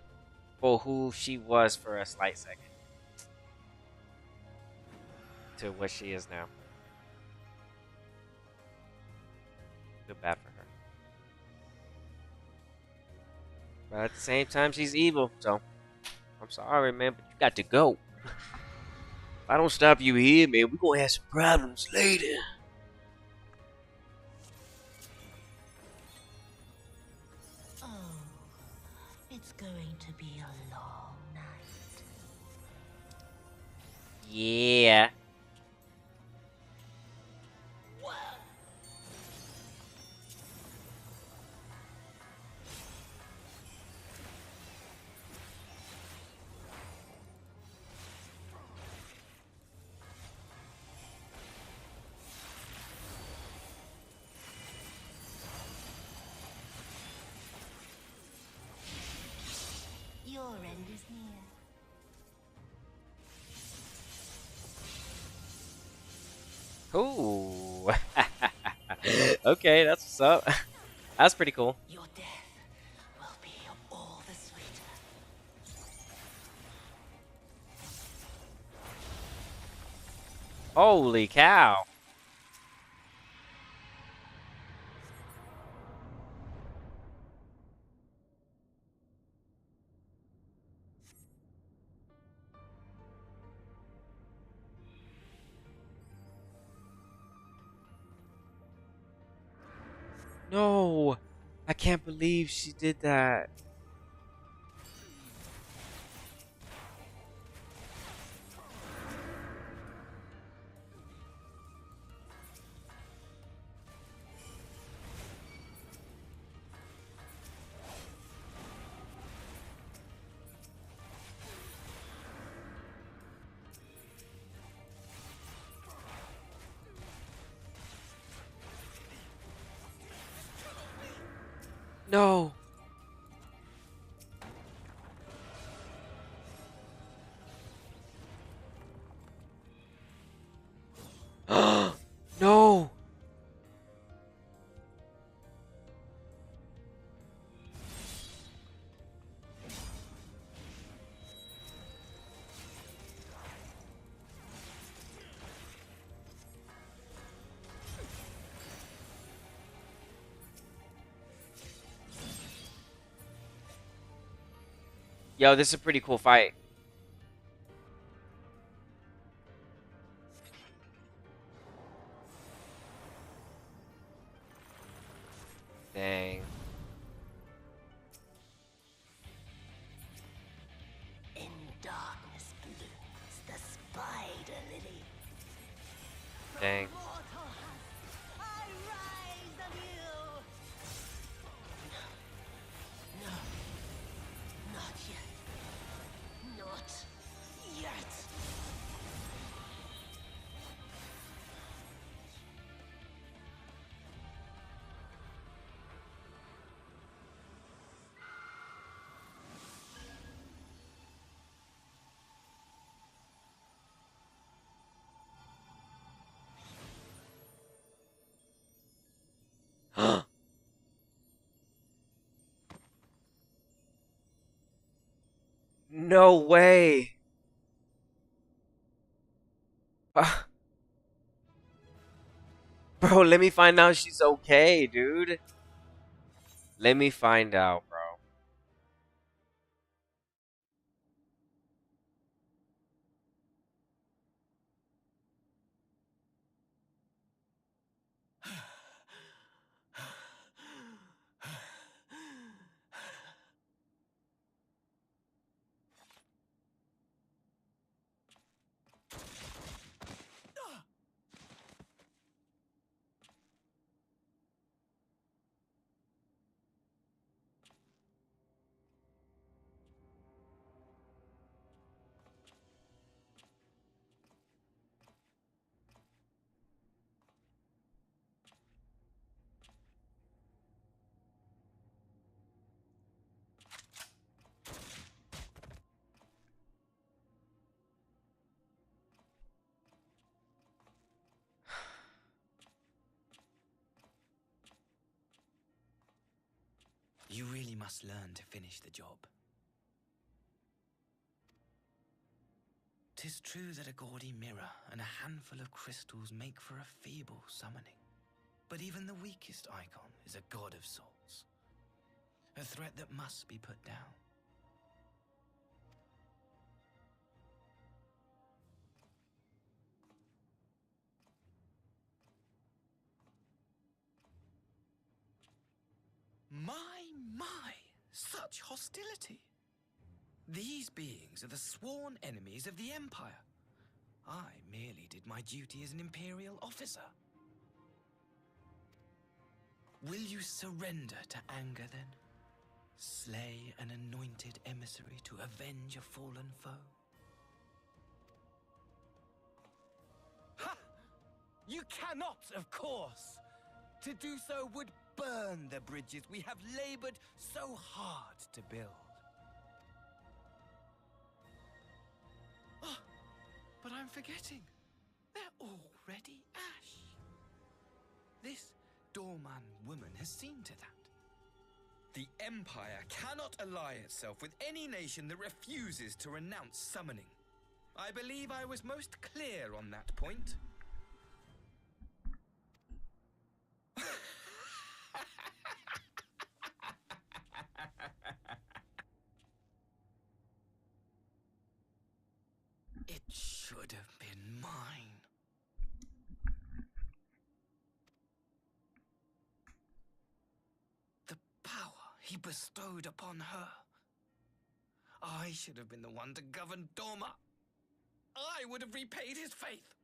for who she was for a slight second to what she is now. Feel bad for her, but at the same time, she's evil. So I'm sorry, man, but you got to go. If I don't stop you here, man, we're gonna have some problems later. Oh, it's going to be a long night. Yeah. Your end is near. Ooh. Okay, that's what's up. That's pretty cool. Your death will be all the sweeter. Holy cow. No, I can't believe she did that. No. No. Yo, this is a pretty cool fight. Dang. In darkness blooms the spider lily. Dang. I rise of you. No. Not yet. Not yet. No way. Bro, let me find out she's okay, dude. Let me find out, bro. You really must learn to finish the job. 'Tis true that a gaudy mirror and a handful of crystals make for a feeble summoning. But even the weakest icon is a god of sorts. A threat that must be put down. My, such hostility! These beings are the sworn enemies of the Empire. I merely did my duty as an Imperial officer. Will you surrender to anger, then? Slay an anointed emissary to avenge a fallen foe? Ha! You cannot, of course! To do so would burn the bridges we have labored so hard to build. Oh, but I'm forgetting. They're already ash. This Dorman woman has seen to that. The Empire cannot ally itself with any nation that refuses to renounce summoning. I believe I was most clear on that point. It should have been mine. The power he bestowed upon her. I should have been the one to govern Dorma. I would have repaid his faith.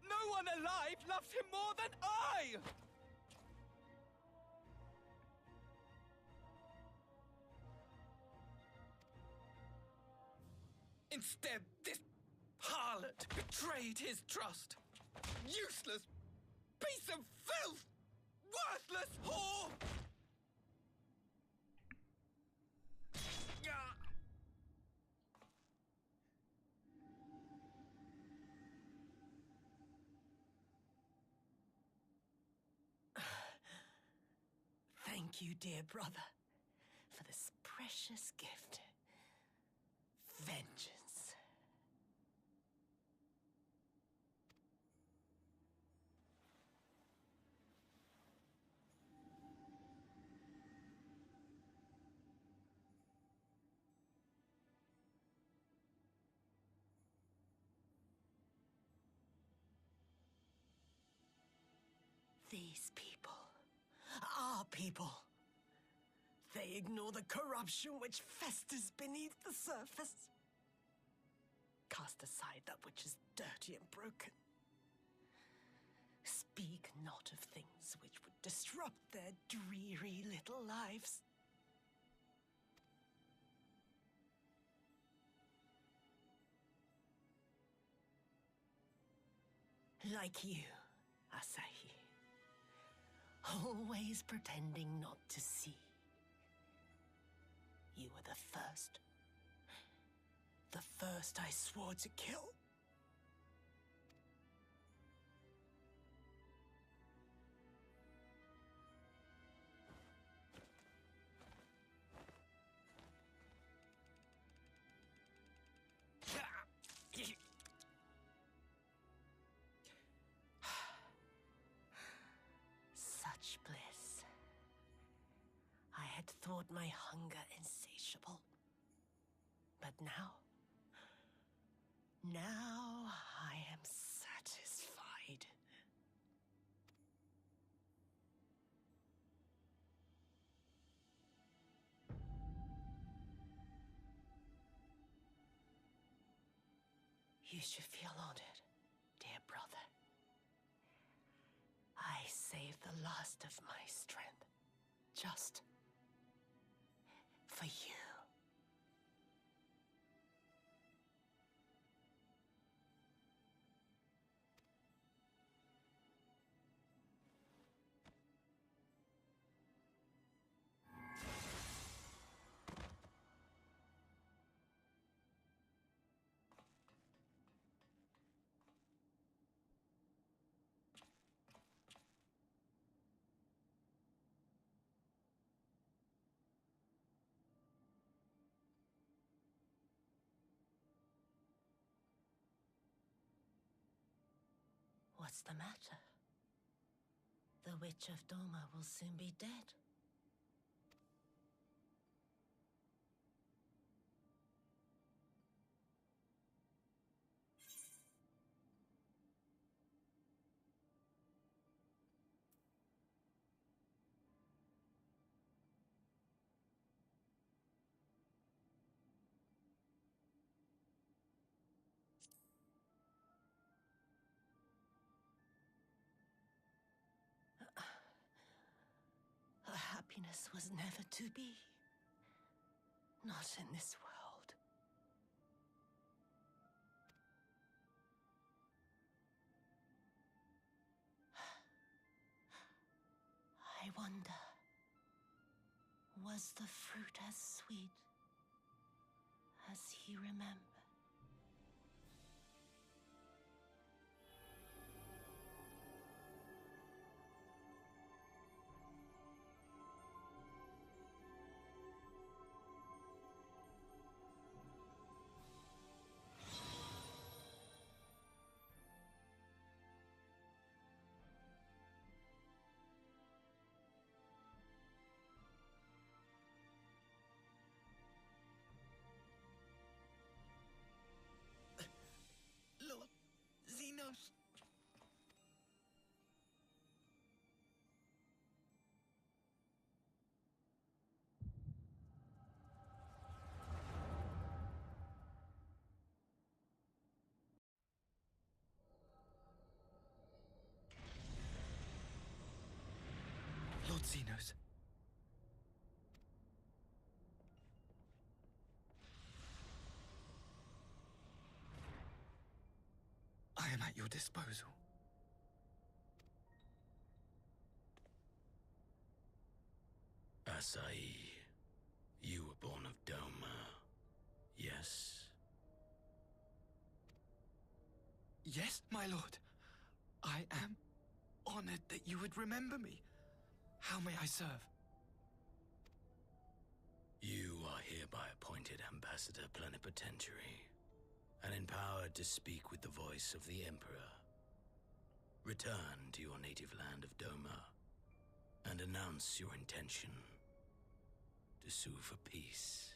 No one alive loves him more than I! Instead, this harlot betrayed his trust. Useless piece of filth! Worthless whore! Thank you, dear brother, for this precious gift. Vengeance. These people, our people, they ignore the corruption which festers beneath the surface. Cast aside that which is dirty and broken. Speak not of things which would disrupt their dreary little lives. Like you, Asahi. Always pretending not to see. You were the first. The first I swore to kill. had thought my hunger insatiable. But now I am satisfied. You should feel honored, dear brother. I saved the last of my strength, just for you. What's the matter? The Witch of Doma will soon be dead. Her happiness was never to be. Not in this world. I wonder, was the fruit as sweet as he remembered? Lord Xenos! Lord Xenos. I am at your disposal. Asai, you were born of Doma, yes? Yes, my lord. I am honored that you would remember me. How may I serve? You are hereby appointed Ambassador Plenipotentiary, and empowered to speak with the voice of the Emperor. Return to your native land of Doma, and announce your intention to sue for peace.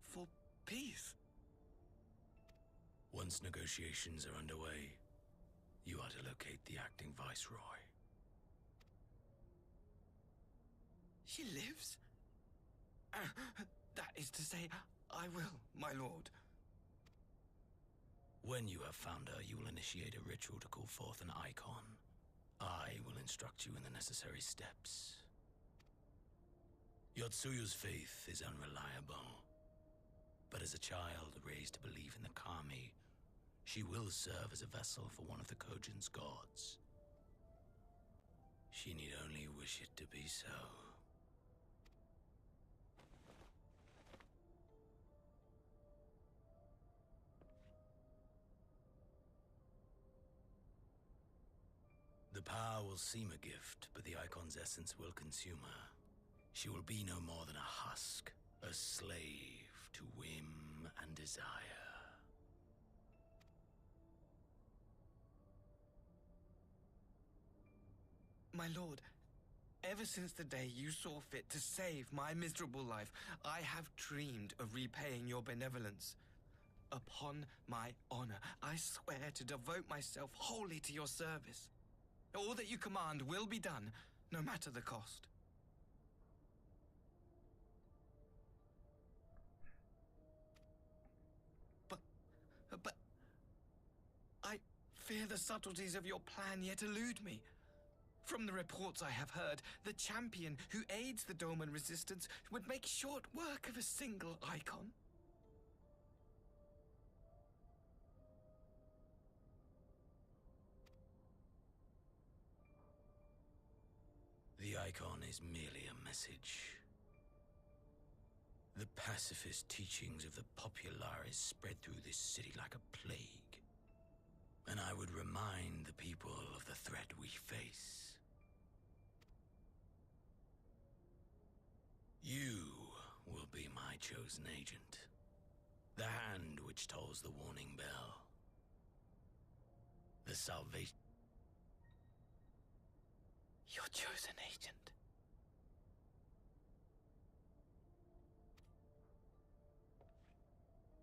For peace? Once negotiations are underway, you are to locate the acting Viceroy. She lives? That is to say, I will, my lord. When you have found her, you will initiate a ritual to call forth an icon. I will instruct you in the necessary steps. Yotsuyu's faith is unreliable, but as a child raised to believe in the Kami, she will serve as a vessel for one of the Kojin's gods. She need only wish it to be so. The power will seem a gift, but the icon's essence will consume her. She will be no more than a husk, a slave to whim and desire. My lord, Ever since the day you saw fit to save my miserable life, I have dreamed of repaying your benevolence. Upon my honor, I swear to devote myself wholly to your service. All that you command will be done, no matter the cost. But I fear the subtleties of your plan yet elude me. From the reports I have heard, the champion who aids the Doman resistance would make short work of a single icon. The icon is merely a message. The pacifist teachings of the Populares spread through this city like a plague. And I would remind the people of the threat we face. You will be my chosen agent. The hand which tolls the warning bell. The salvation. Your chosen agent.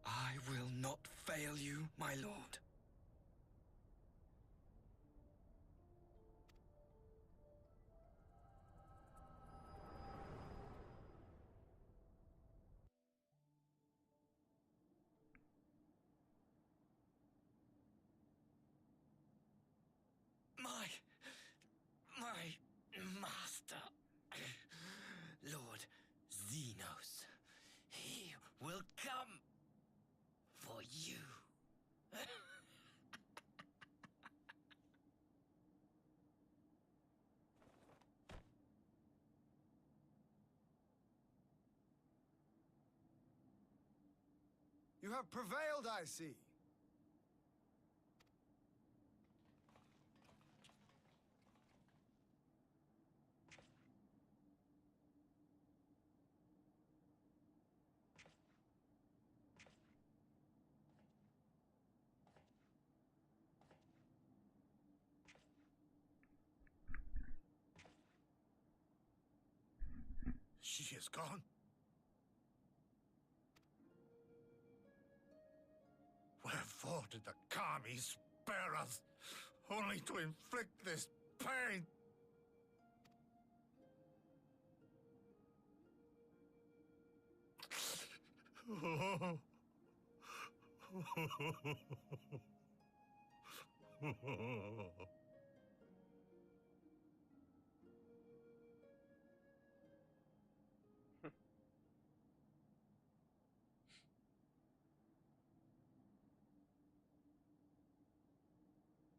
I will not fail you, my lord. My master, Lord Xenos, he will come for you. You have prevailed, I see. She is gone. Wherefore did the Kami spare us, only to inflict this pain?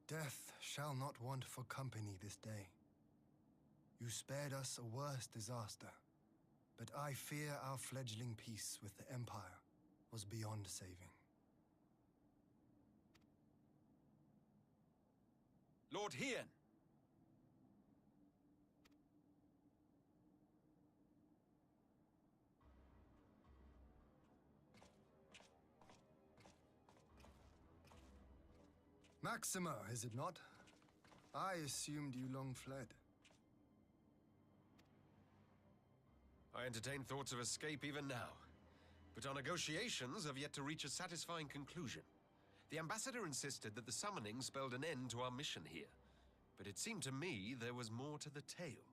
Death shall not want for company this day. You spared us a worse disaster, but I fear our fledgling peace with the Empire was beyond saving. Lord Hien! Maxima, is it not? I assumed you long fled. I entertain thoughts of escape even now. But our negotiations have yet to reach a satisfying conclusion. The ambassador insisted that the summoning spelled an end to our mission here. But it seemed to me there was more to the tale.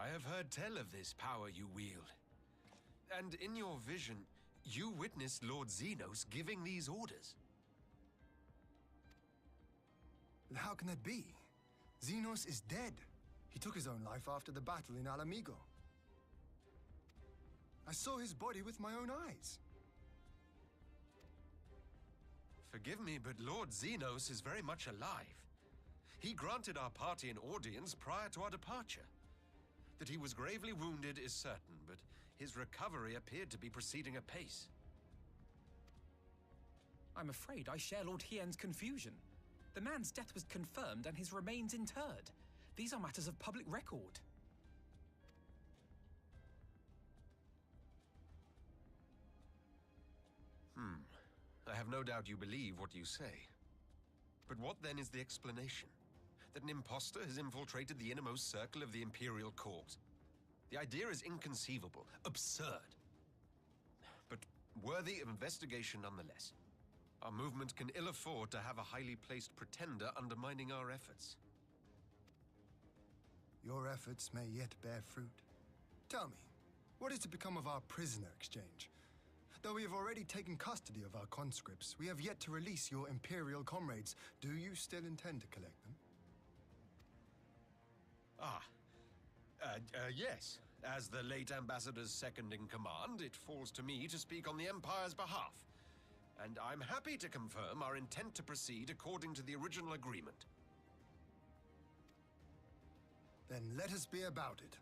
I have heard tell of this power you wield. And in your vision, you witnessed Lord Xenos giving these orders. How can that be? Xenos is dead. He took his own life after the battle in Alamigo. I saw his body with my own eyes. Forgive me, but Lord Xenos is very much alive. He granted our party an audience prior to our departure. That he was gravely wounded is certain, but his recovery appeared to be proceeding apace. I'm afraid I share Lord Hien's confusion. The man's death was confirmed and his remains interred. These are matters of public record. I have no doubt you believe what you say. But what then is the explanation? That an impostor has infiltrated the innermost circle of the Imperial Court? The idea is inconceivable, absurd. But worthy of investigation nonetheless. Our movement can ill afford to have a highly placed pretender undermining our efforts. Your efforts may yet bear fruit. Tell me, what is to become of our prisoner exchange? Though we have already taken custody of our conscripts, we have yet to release your Imperial comrades. Do you still intend to collect them? Yes. As the late Ambassador's second-in-command, it falls to me to speak on the Empire's behalf. And I'm happy to confirm our intent to proceed according to the original agreement. Then let us be about it.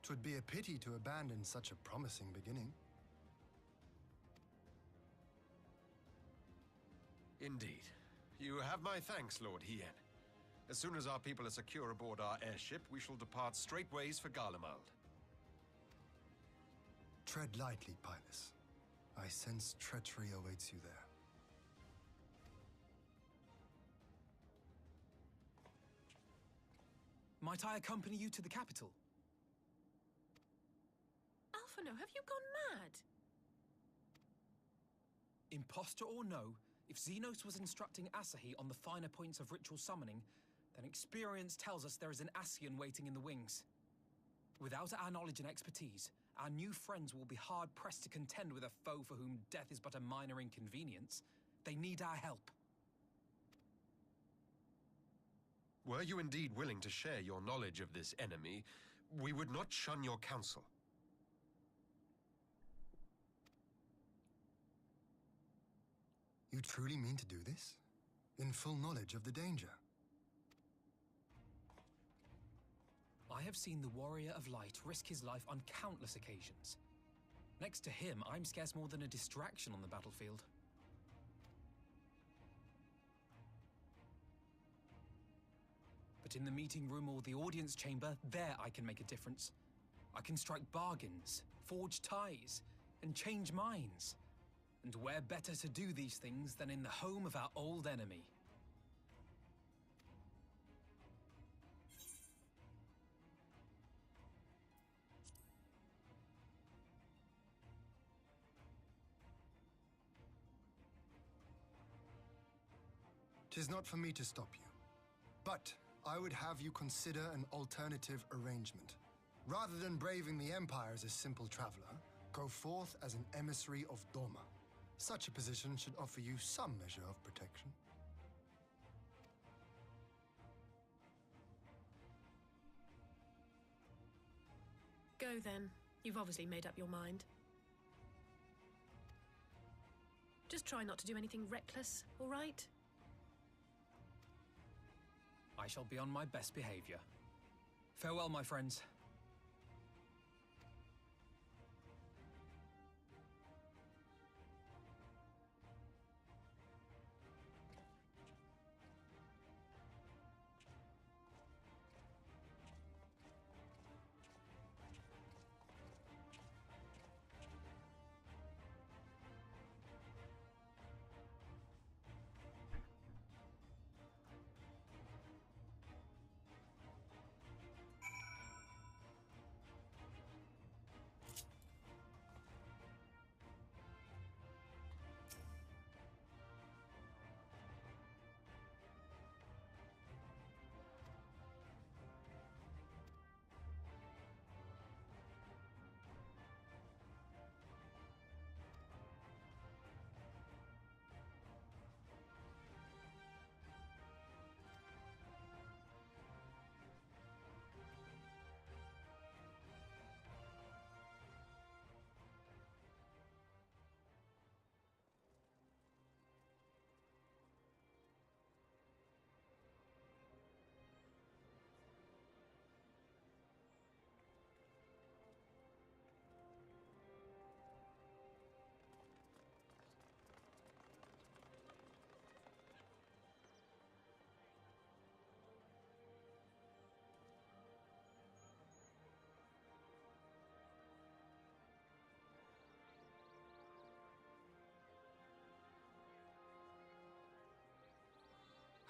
'Twould be a pity to abandon such a promising beginning. Indeed. You have my thanks, Lord Hien. As soon as our people are secure aboard our airship, we shall depart straightways for Garlemald. Tread lightly, Pilus. I sense treachery awaits you there. Might I accompany you to the capital? Alphino, have you gone mad? Impostor or no, if Xenos was instructing Asahi on the finer points of ritual summoning, then experience tells us there is an Ascian waiting in the wings. Without our knowledge and expertise, our new friends will be hard-pressed to contend with a foe for whom death is but a minor inconvenience. They need our help. Were you indeed willing to share your knowledge of this enemy, we would not shun your counsel. You truly mean to do this? In full knowledge of the danger? I have seen the Warrior of Light risk his life on countless occasions. Next to him, I'm scarce more than a distraction on the battlefield. But in the meeting room or the audience chamber, there I can make a difference. I can strike bargains, forge ties, and change minds. And where better to do these things than in the home of our old enemy? Tis not for me to stop you. But I would have you consider an alternative arrangement. Rather than braving the Empire as a simple traveler, go forth as an emissary of Doma. Such a position should offer you some measure of protection. Go then. You've obviously made up your mind. Just try not to do anything reckless, all right? I shall be on my best behavior. Farewell, my friends.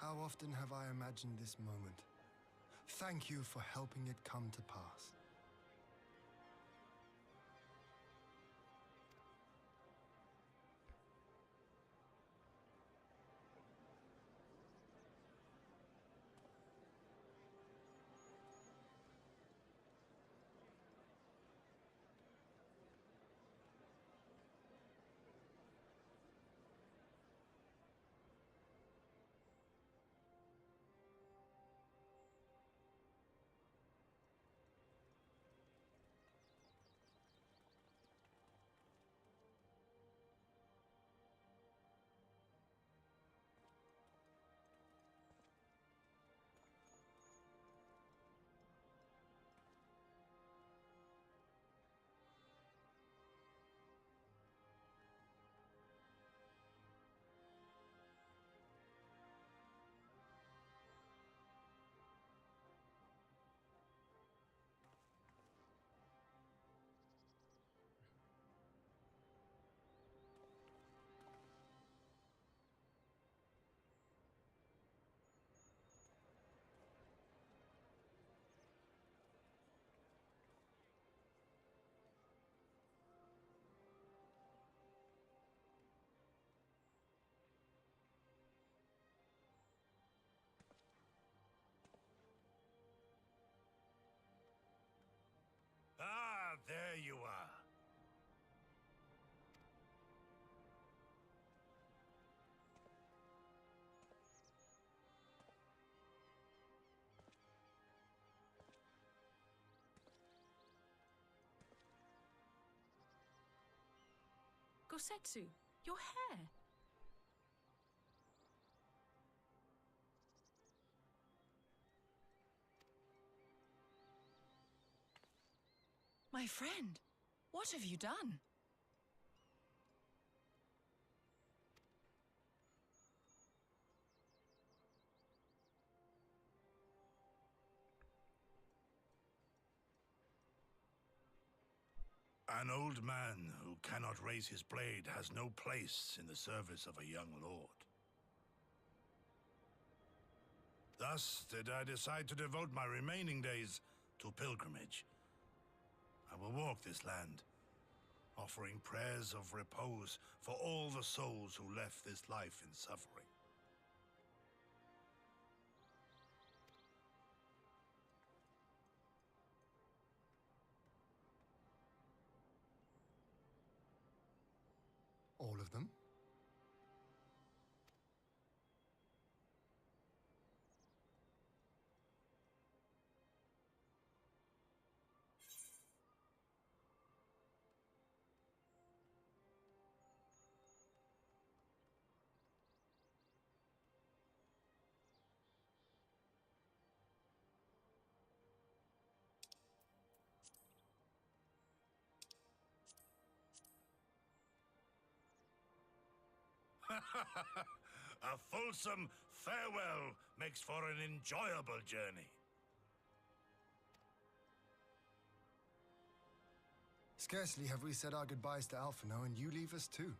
How often have I imagined this moment? Thank you for helping it come to pass. Ah, there you are. Gosetsu, your hair. My friend, what have you done? An old man who cannot raise his blade has no place in the service of a young lord. Thus did I decide to devote my remaining days to pilgrimage. I will walk this land, offering prayers of repose for all the souls who left this life in suffering. All of them? A fulsome farewell makes for an enjoyable journey. Scarcely have we said our goodbyes to Alphino, and you leave us too.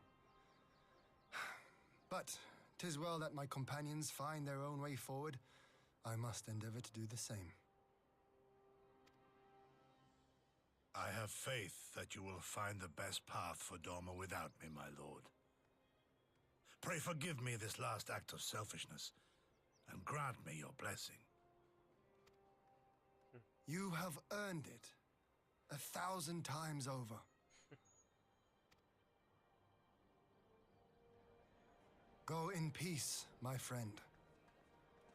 But 'tis well that my companions find their own way forward. I must endeavor to do the same. I have faith that you will find the best path for Doma without me, my lord. Pray forgive me this last act of selfishness, and grant me your blessing. You have earned it 1,000 times over. Go in peace, my friend.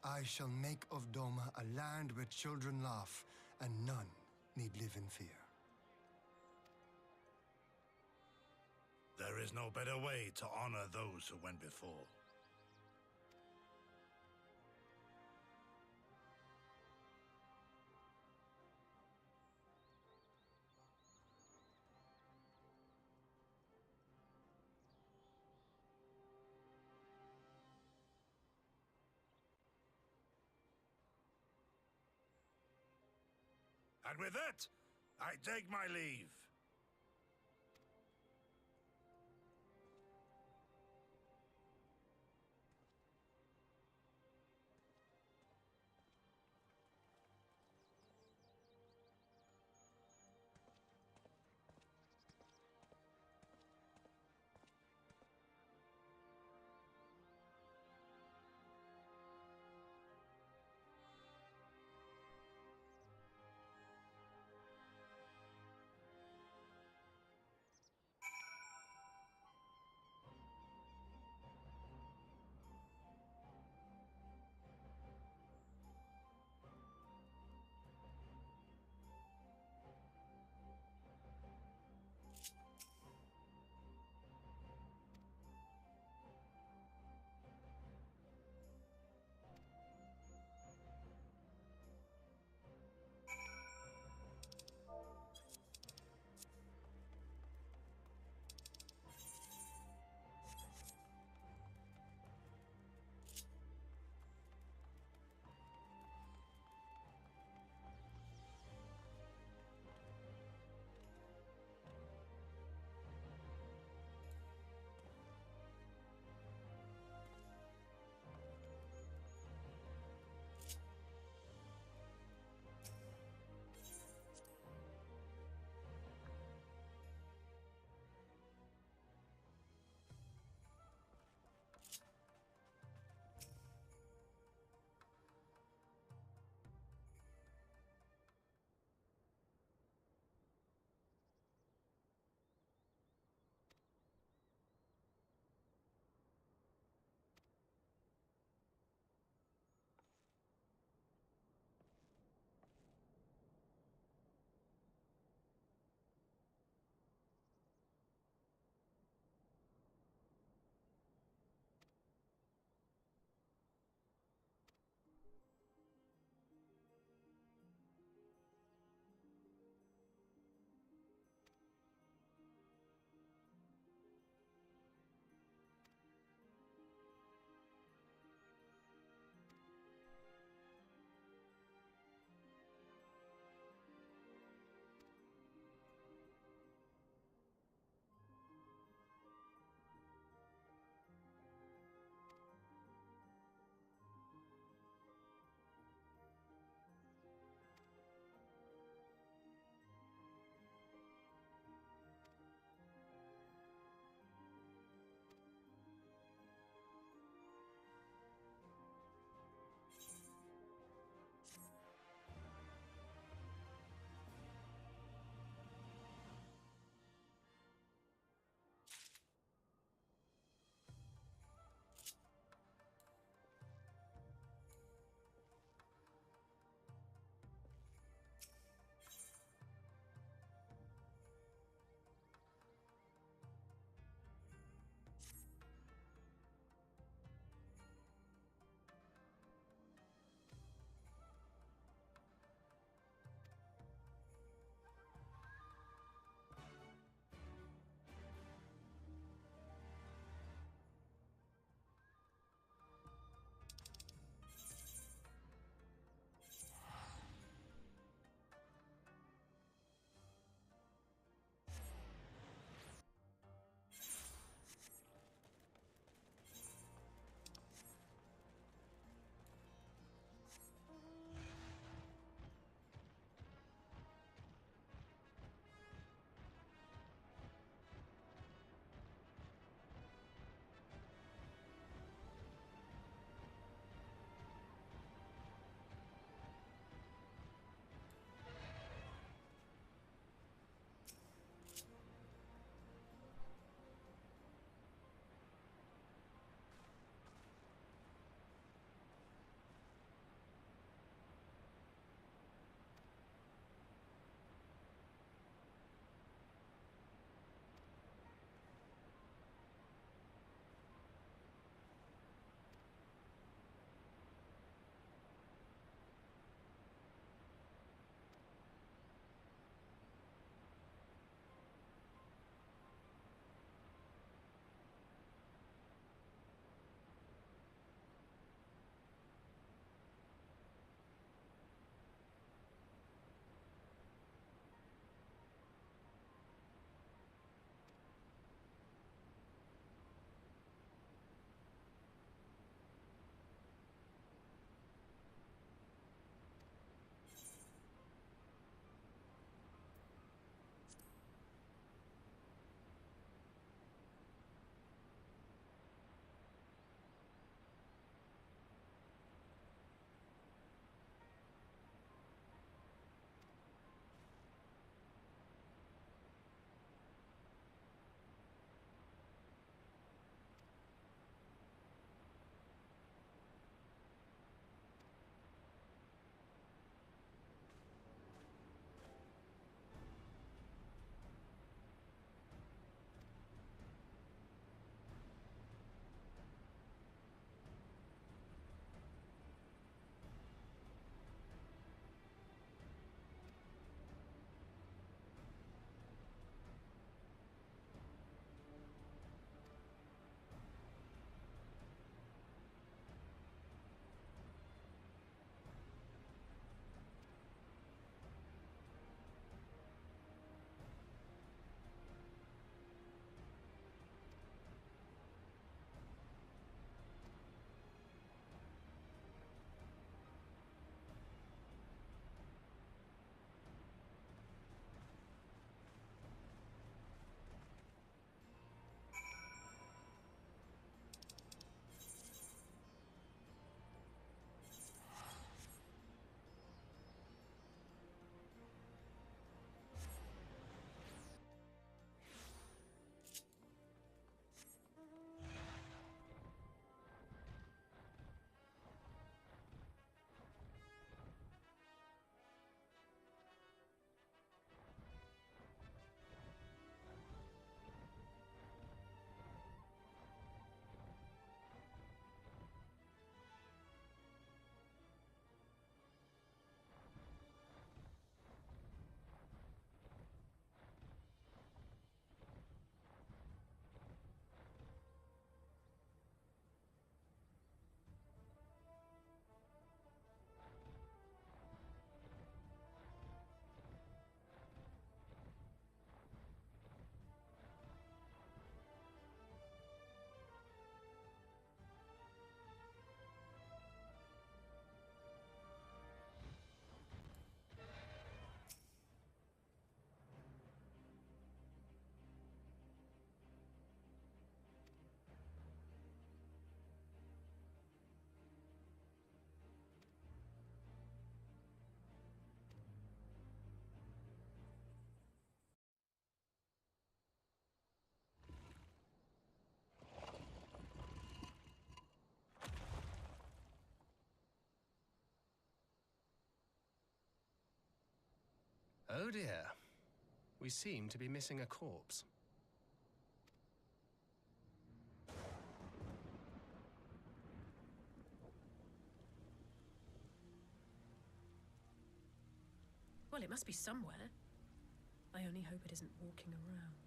I shall make of Doma a land where children laugh and none need live in fear. There is no better way to honor those who went before. And with that, I take my leave. Oh dear. We seem to be missing a corpse. Well, it must be somewhere. I only hope it isn't walking around.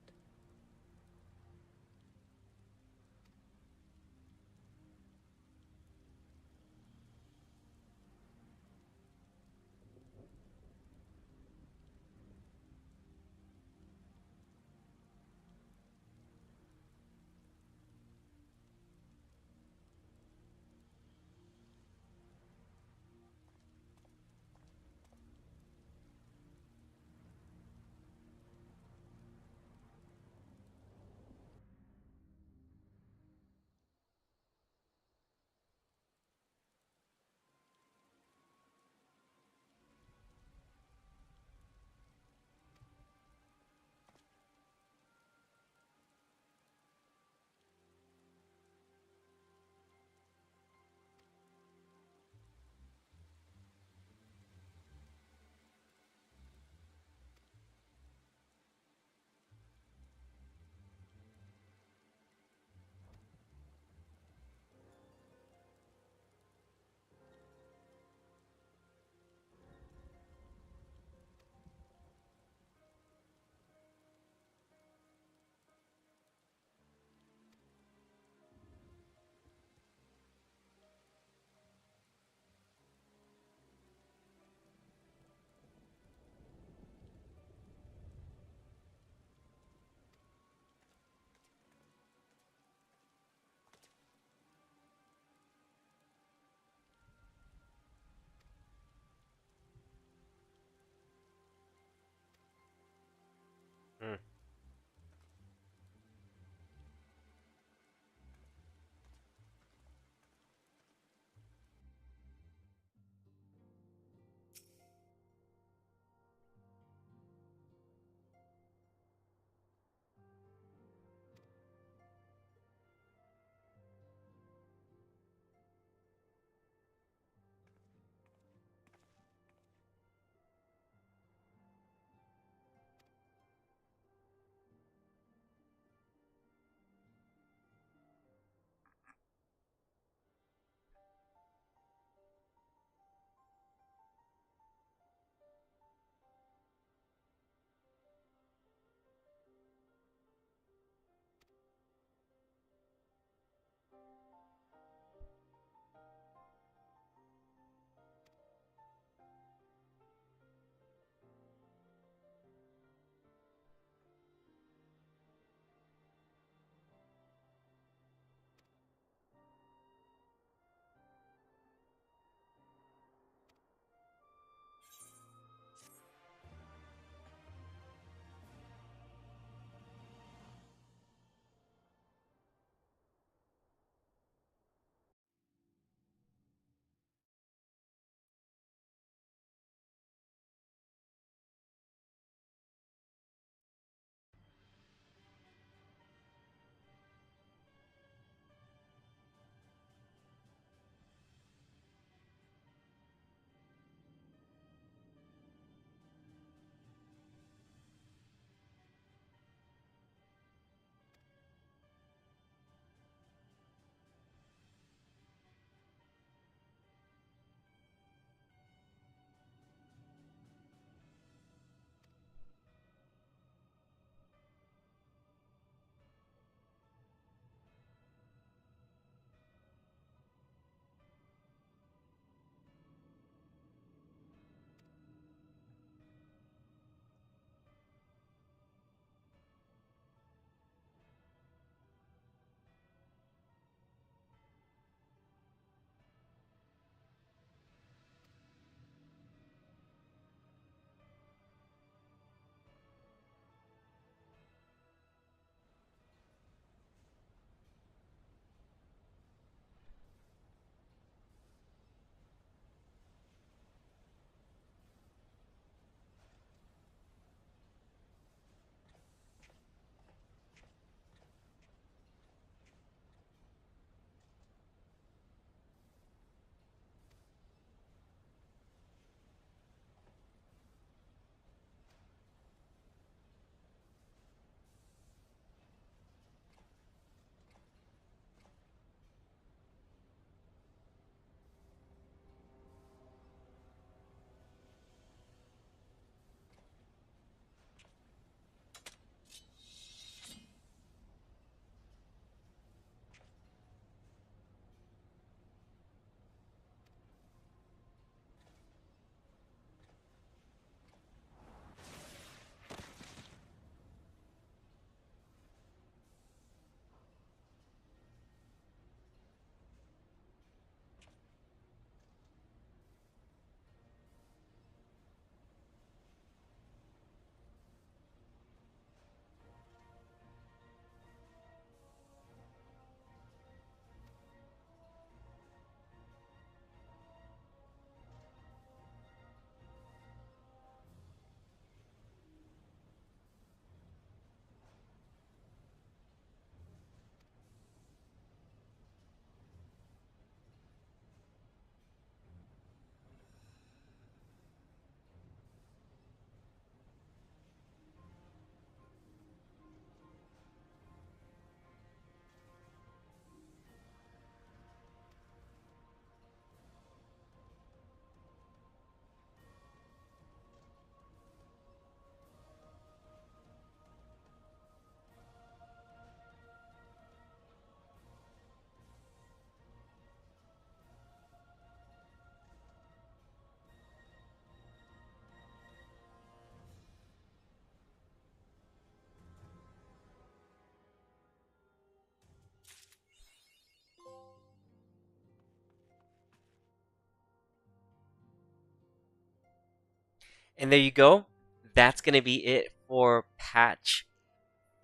And there you go. That's going to be it for patch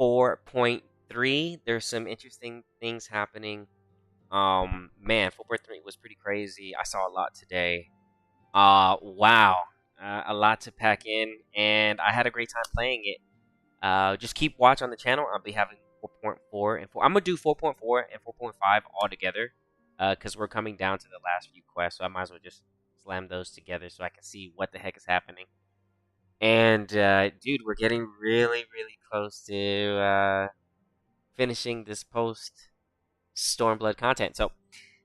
4.3. There's some interesting things happening. Man, 4.3 was pretty crazy. I saw a lot today. Wow. A lot to pack in, and I had a great time playing it. Just keep watch on the channel. I'll be having 4.4 and 4. I'm going to do 4.4 and 4.5 all together because we're coming down to the last few quests, so I might as well just slam those together so I can see what the heck is happening. And, dude, we're getting really, really close to finishing this post Stormblood content. So,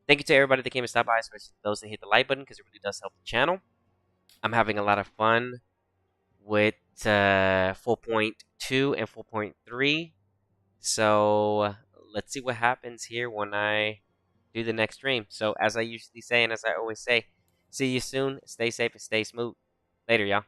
thank you to everybody that came and stopped by, especially those that hit the like button because it really does help the channel. I'm having a lot of fun with 4.2 and 4.3. So, let's see what happens here when I do the next stream. So, as I usually say, and as I always say, see you soon, stay safe, and stay smooth. Later, y'all.